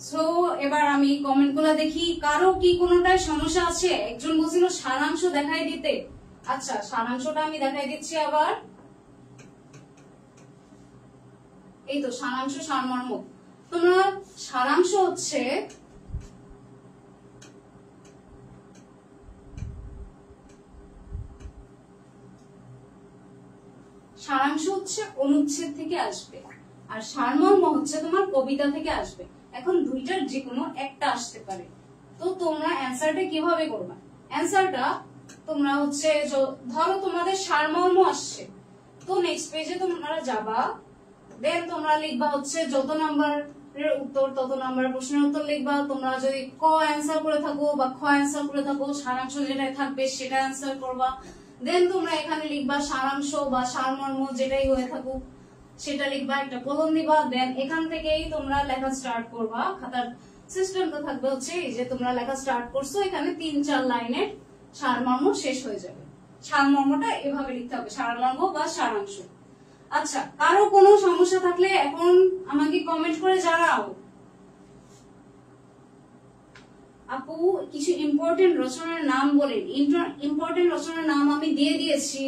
সো এবার আমি কমেন্ট গুলো দেখি, কারো কি কোনোটায় সমস্যা আছে? একজন বলছিল সারাংশ দেখাই দিতে। আচ্ছা, সারাংশটা আমি দেখাই দিচ্ছি আবার। এই তো সারাংশ, সারমর্ম। তোমরা সারাংশ হচ্ছে অনুচ্ছেদ থেকে আসবে, আর সারমর্ম হচ্ছে তোমার কবিতা থেকে আসবে। এখন দুইটার যে কোনো একটা আসতে পারে। তো তোমরা অ্যান্সারটা কিভাবে করবা? অ্যান্সারটা তোমরা হচ্ছে ধরো তোমাদের সারমর্ম আসছে, তো নেক্সট পেজে তোমরা যাবা, দেন তোমরা লিখবা হচ্ছে যত নাম্বারের উত্তর তত নাম্বার প্রশ্নের উত্তর লিখবা। তোমরা যদি ক অ্যান্সার করে থাকো বা খ অ্যান্সার করে থাকো, সারাংশ যেটাই থাকবে সেটা অ্যান্সার করবা। দেন তোমরা এখানে লিখবা সারাংশ বা সারমর্ম যেটাই হয়ে থাকুক সেটা লিখবা, একটা কলম দিবা। দেন এখান থেকেই তোমরা লেখা স্টার্ট করবা। খাতার সিস্টেমটা থাকবে হচ্ছে এই যে তোমরা লেখা স্টার্ট করছো, এখানে 3-4 লাইনের সারমর্ম শেষ হয়ে যাবে। সারমর্মটা এভাবে লিখতে হবে, সারমর্ম বা সারাংশ। আচ্ছা, কারো কোনো সমস্যা থাকলে এখন আমাকে কমেন্ট করে জানাও। আপু কিছু ইম্পর্টেন্ট রচনার নাম বলেন। ইম্পর্টেন্ট রচনার নাম আমি দিয়ে দিয়েছি।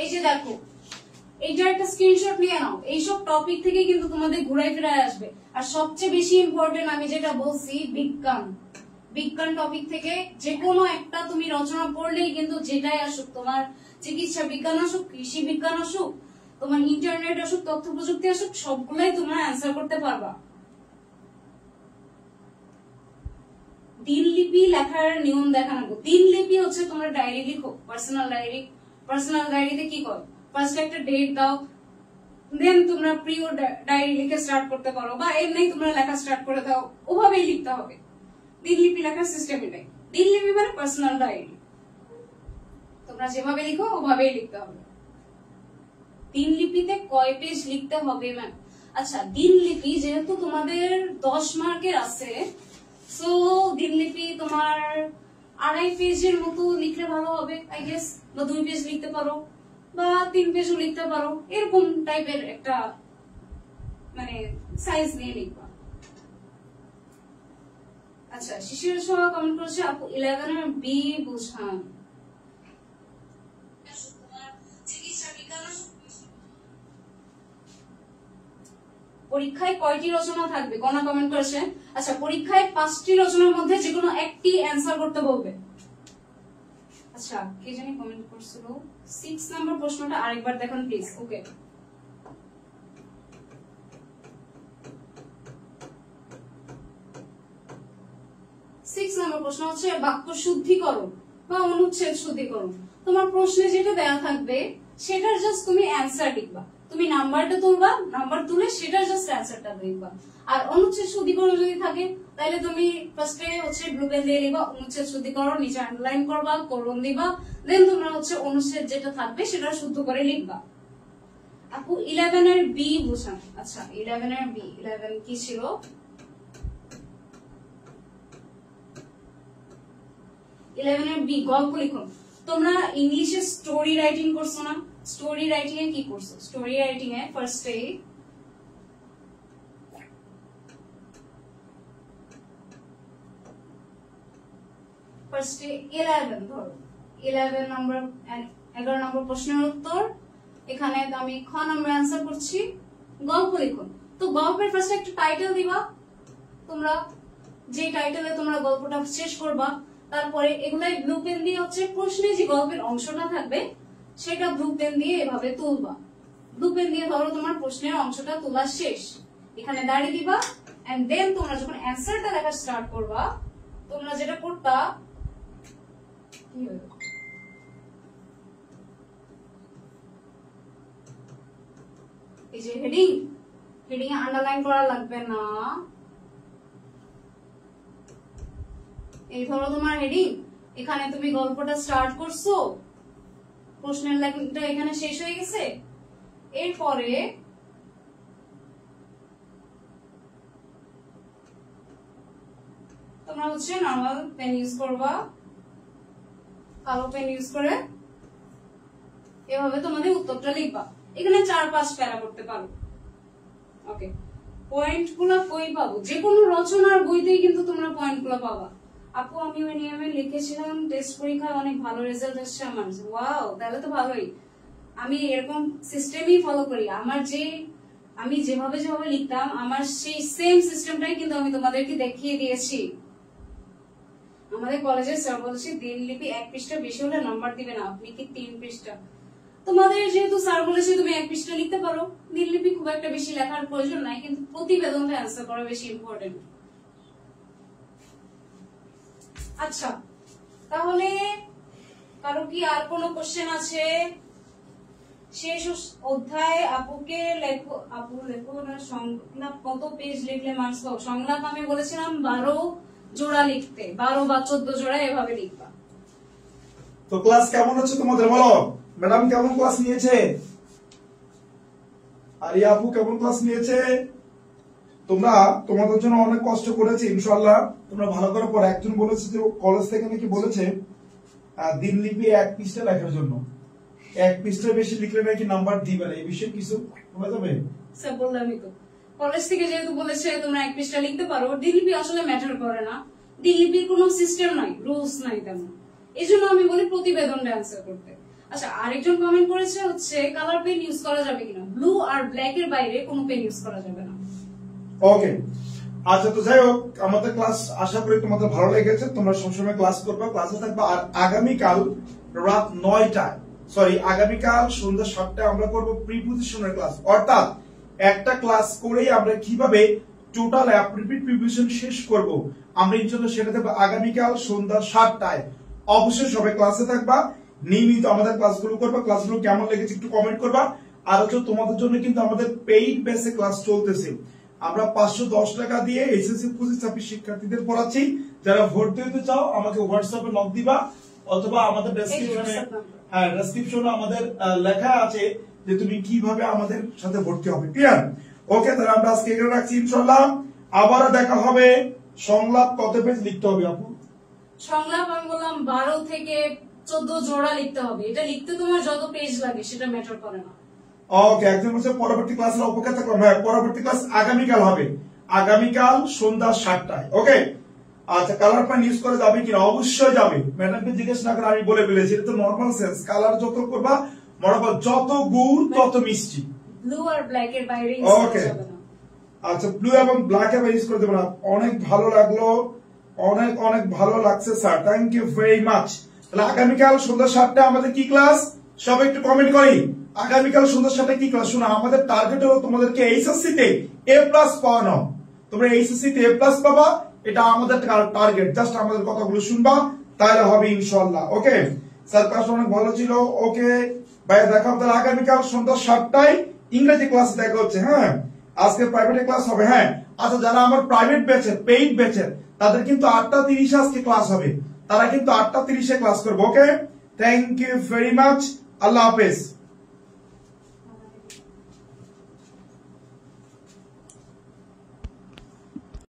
এই যে দেখো, এইটা একটা স্ক্রিনশট নিয়ে নাও। এইসব টপিক থেকে কিন্তু তোমাদের ঘুরাই ফিরাই আসবে। আর সবচেয়ে বেশি ইম্পর্টেন্ট আমি যেটা বলছি, বিজ্ঞান। বিজ্ঞান টপিক থেকে যে কোনো একটা তুমি রচনা পড়লেই কিন্তু যেটাই আসুক, তোমার চিকিৎসা বিজ্ঞান আসুক, কৃষি বিজ্ঞান আসুক, তোমার ইন্টারনেট আসুক, তথ্য প্রযুক্তি আসুক, সবগুলাই তোমরা অ্যান্সার করতে পারবা। দিনলিপি লেখার নিয়ম দেখানো। দিনলিপি হচ্ছে তোমরা ডায়েরি লিখো, পার্সোনাল ডায়েরি। পার্সোনাল ডায়েরিতে কি করো? ফার্স্ট একটা ডেট দাও, দেন তোমরা প্রিয় ডায়েরি লিখে স্টার্ট করতে পারো, বা এমনি তোমরা লেখা স্টার্ট করে দাও। ওভাবেই লিখতে হবে। দিনলিপি লেখার সিস্টেম এটাই। দিনলিপি মানে পার্সোনাল ডায়েরি। তোমরা যেভাবে লিখো ওভাবেই লিখতে হবে। দিনলিপিতে কয় পেজ লিখতে হবে ম্যাম? আচ্ছা, দিনলিপি যেহেতু তোমাদের 10 মার্কের আছে, সো দিনলিপি তোমার 2.5 পেজের মতো লিখলে ভালো হবে আই গেস। বা 2 পেজ লিখতে পারো, বা 3 পেজও লিখতে পারো, এরকম টাইপের একটা মানে সাইজ নিয়ে লিখবা। আচ্ছা, শিশির সোহা কমেন্ট করেছে আপু 11 এর বি বুঝান। পরীক্ষায় কয়টি রচনা থাকবে? কোনা কমেন্ট করেছে। আচ্ছা, পরীক্ষায় 5টি রচনার মধ্যে যে কোনো একটি অ্যান্সার করতে বলবে। আচ্ছা, কে জানি কমেন্ট করছিল 6 নাম্বার প্রশ্নটা আরেকবার দেখুন প্লিজ। ওকে, 6 নম্বর প্রশ্ন হচ্ছে বাক্য শুদ্ধিকরণ বা অনুচ্ছেদ শুদ্ধিকরণ। তোমার প্রশ্নে যেটা দেওয়া থাকবে সেটার জাস্ট তুমি অ্যান্সার লিখবা, তুমি নাম্বারটা তুলবা, নাম্বার তুলে সেটার জাস্ট অ্যান্সারটা লিখবা। আর অনুচ্ছেদ শুদ্ধিকরণ যদি থাকে তাহলে তুমি ফার্স্টে হচ্ছে ব্লু পেন দিয়ে লিখবা অনুচ্ছেদ শুদ্ধিকরণ, নিচে আন্ডারলাইন করবা, কোলন দিবা, দেন তোমরা হচ্ছে অনুচ্ছেদ যেটা থাকবে সেটা শুদ্ধ করে লিখবা। আপু 11 এর বি বুঝান। আচ্ছা 11 এর বি, 11 কি ছিল? 11 এর বি গল্প লিখুন। তোমরা ইংলিশে স্টোরি রাইটিং করছো না? স্টোরি রাইটিং এ কি করছো? স্টোরি রাইটিং এ ফার্স্টে ফার্স্টে 11 ধরো, 11 নম্বর 11 নম্বর প্রশ্নের উত্তর। এখানে আমি খ নম্বর অ্যান্সার করছি, গল্প লিখুন। তো গল্পের ফার্স্টে একটা টাইটেল দিবা, তোমরা যে টাইটেলে তোমরা গল্পটা শেষ করবা, তারপরে এগুলাই ব্লু পেন দিয়ে হচ্ছে প্রশ্নে যে গল্পের অংশটা থাকবে সেটা ব্লু পেন দিয়ে এভাবে তুলবা। ব্লু পেন দিয়ে ধরো তোমার প্রশ্নের অংশটা তোলা শেষ, এখানে দাঁড়িয়ে দিবা, এন্ড দেন তোমরা যখন অ্যান্সারটা লেখা স্টার্ট করবা, তোমরা যেটা করতা এই যে হেডিং, হেডিং এ আন্ডারলাইন করা লাগবে না। এই ধরো তোমার হেডিং, এখানে তুমি গল্পটা স্টার্ট করছো, প্রশ্নের লাইনটা এখানে শেষ হয়ে গেছে। এরপরে তোমরা হচ্ছে নরমাল পেন ইউজ করবা, কালো পেন ইউজ করে এভাবে তোমাদের উত্তরটা লিখবা। এখানে 4-5 প্যারা করতে পারো। ওকে, পয়েন্ট গুলা কই পাবো? যে কোনো রচনার বইতেই কিন্তু তোমরা পয়েন্ট গুলা পাবা। আপু আমি ওই নিয়মে লিখেছিলাম, টেস্ট পরীক্ষায় অনেক ভালো রেজাল্ট আসছে আমার। ওয়াও, তাহলে তো ভালোই। আমি এরকম সিস্টেমই ফলো করি। আমি যেভাবে যেভাবে লিখতাম আমার সেই সেম সিস্টেমটাই কিন্তু আমি তোমাদেরকে দেখিয়ে দিয়েছি। আমাদের কলেজের স্যার বলেছে দিনলিপি 1 পৃষ্ঠা বেশি হলে নাম্বার দিবে না, আপনি কি 3 পৃষ্ঠা। তোমাদের যেহেতু স্যার বলেছে তুমি 1 পৃষ্ঠা লিখতে পারো, দিনলিপি খুব একটা বেশি লেখার প্রয়োজন নাই, কিন্তু প্রতিবেদনটা অ্যান্সার করা বেশি ইম্পর্টেন্ট। আচ্ছা, তাহলে কারো কি আর কোনো কোশ্চেন আছে? শেষ অধ্যায়ে আপুকে লেখো, আপু লেখো না সংলাপ কত পেজ লিখলে মার্কস পাবো? সংলাপ আমি বলেছিলাম 12 জোড়া লিখতে, 12 বা 14 জোড়া এভাবে লিখবা। তো ক্লাস কেমন হচ্ছে তোমাদের বলো? ম্যাডাম কেমন ক্লাস নিয়েছে? আরিয়া আপু কেমন ক্লাস নিয়েছে? তোমরা তোমাদের জন্য অনেক কষ্ট করেছি, ইনশাআল্লাহ তোমরা ভালো করে পড়ো। একজন বলেছে যে কলেজ থেকে নাকি বলেছে দিনলিপি 1 পৃষ্ঠা লেখার জন্য, 1 পৃষ্ঠার বেশি লিখলে নাকি নাম্বার দিবে না। এই বিষয়ে কিছু বলা যাবে? স্যার বললামই তো, কলেজ থেকে যেহেতু বলেছে তোমরা 1 পৃষ্ঠা লিখতে পারো, দিনলিপি আসলে ম্যাটার করে না। দিনলিপির কোনো সিস্টেম নাই, রুলস নাই তেমন। এই জন্য আমি বলি প্রতিবেদনটা অ্যান্সার করতে। আচ্ছা, আরেকজন কমেন্ট করেছে হচ্ছে কালার পেন ইউজ করা যাবে কিনা। ব্লু আর ব্ল্যাক এর বাইরে কোনো পেন ইউজ করা যাবে না। ওকে, আচ্ছা তো যাই হোক, আমাদের ক্লাস আশা করি তোমাদের ভালো লেগেছে। তোমরা সবসময় ক্লাস করবে, ক্লাসে থাকবে। আর আগামীকাল রাত 9টায়, আগামীকাল সন্ধ্যা 7টায় আমরা করব প্রিপোজিশনের ক্লাস। অর্থাৎ একটা ক্লাস করেই আমরা কিভাবে টোটাল অ্যাপ্রিপিট প্রিপোজিশন শেষ করব আমরা ইনশাআল্লাহ সেটা দেব আগামীকাল সন্ধ্যা 7টায়। অবশ্যই সবাই ক্লাসে থাকবা, নিয়মিত আমাদের ক্লাসগুলো করবা। ক্লাসগুলো কেমন লেগেছে একটু কমেন্ট করবা। আর হচ্ছে তোমাদের জন্য কিন্তু আমাদের পেইড বেসে ক্লাস চলতেছে। আমরা 510 টাকা দিয়ে এসএসসি 25-26 শিক্ষার্থীদের পড়াচ্ছি। যারা ভর্তি হতে চাও আমাকে হোয়াটসঅ্যাপে নক দিবা, অথবা আমাদের ডেসক্রিপশনে আমাদের লেখা আছে যে তুমি কিভাবে আমাদের সাথে ভর্তি হবে। ক্লিয়ার? ওকে, তাহলে আমরা আজকে এখানে রাখছি। ইনশাআল্লাহ আবারও দেখা হবে। সংলাপ কত পেজ লিখতে হবে আপু? সংলাপ আমি বললাম 12 থেকে 14 জোড়া লিখতে হবে। এটা লিখতে তোমার যত পেজ লাগে সেটা ম্যাটার করে না। ওকে, একজন বলছে পরবর্তী ক্লাসের অপেক্ষা থাকলাম। হ্যাঁ, পরবর্তী ক্লাস আগামীকাল হবে, আগামীকাল সন্ধ্যা 7টায়। ওকে, আচ্ছা কালার পেন ইউজ করা যাবে কিনা? অবশ্যই যাবে। ম্যাডামকে জিজ্ঞেস না করে আমি বলে ফেলেছি, এটা তো নরমাল সেন্স। কালার যত করবা মনে যত গুড় তত মিষ্টি। ব্লু আর ব্ল্যাক এর বাইরে ইউজ করা যাবে না। আচ্ছা, ব্লু এবং ব্ল্যাক এর বাইরে ইউজ করে দেব না। অনেক ভালো লাগলো, অনেক অনেক ভালো লাগছে sir, thank you very much. তাহলে আগামীকাল সন্ধ্যা 7টায় আমাদের কি ক্লাস? সবাই একটু কমেন্ট করি। আগামীকাল সন্ধ্যা 7টায় কি ক্লাস? শোনো, আমাদের টার্গেট হলো তোমাদেরকে এইচএসসি তে A+ পাওয়ানো। তোমরা এইচএসসি তে A+ পাবা, এটা আমাদের টার্গেট। জাস্ট আমাদের কথাগুলো শুনবা, তাহলে হবে ইনশাআল্লাহ। ওকে স্যার, ক্লাস অনেক ভালো ছিল। ওকে ভাইয়া, দেখা হবে তাহলে আগামীকাল সন্ধ্যা 7টায় ইংরেজি ক্লাসে দেখা হচ্ছে। হ্যাঁ, আজকে প্রাইভেটে ক্লাস হবে। হ্যাঁ আচ্ছা, যারা আমার প্রাইভেট ব্যাচের, পেইড ব্যাচের, তাদের কিন্তু 8:30 আজকে ক্লাস হবে, তারা কিন্তু 8:30 ক্লাস করবো। ওকে, থ্যাংক ইউ ভেরি মাচ, আল্লাহ হাফেজ।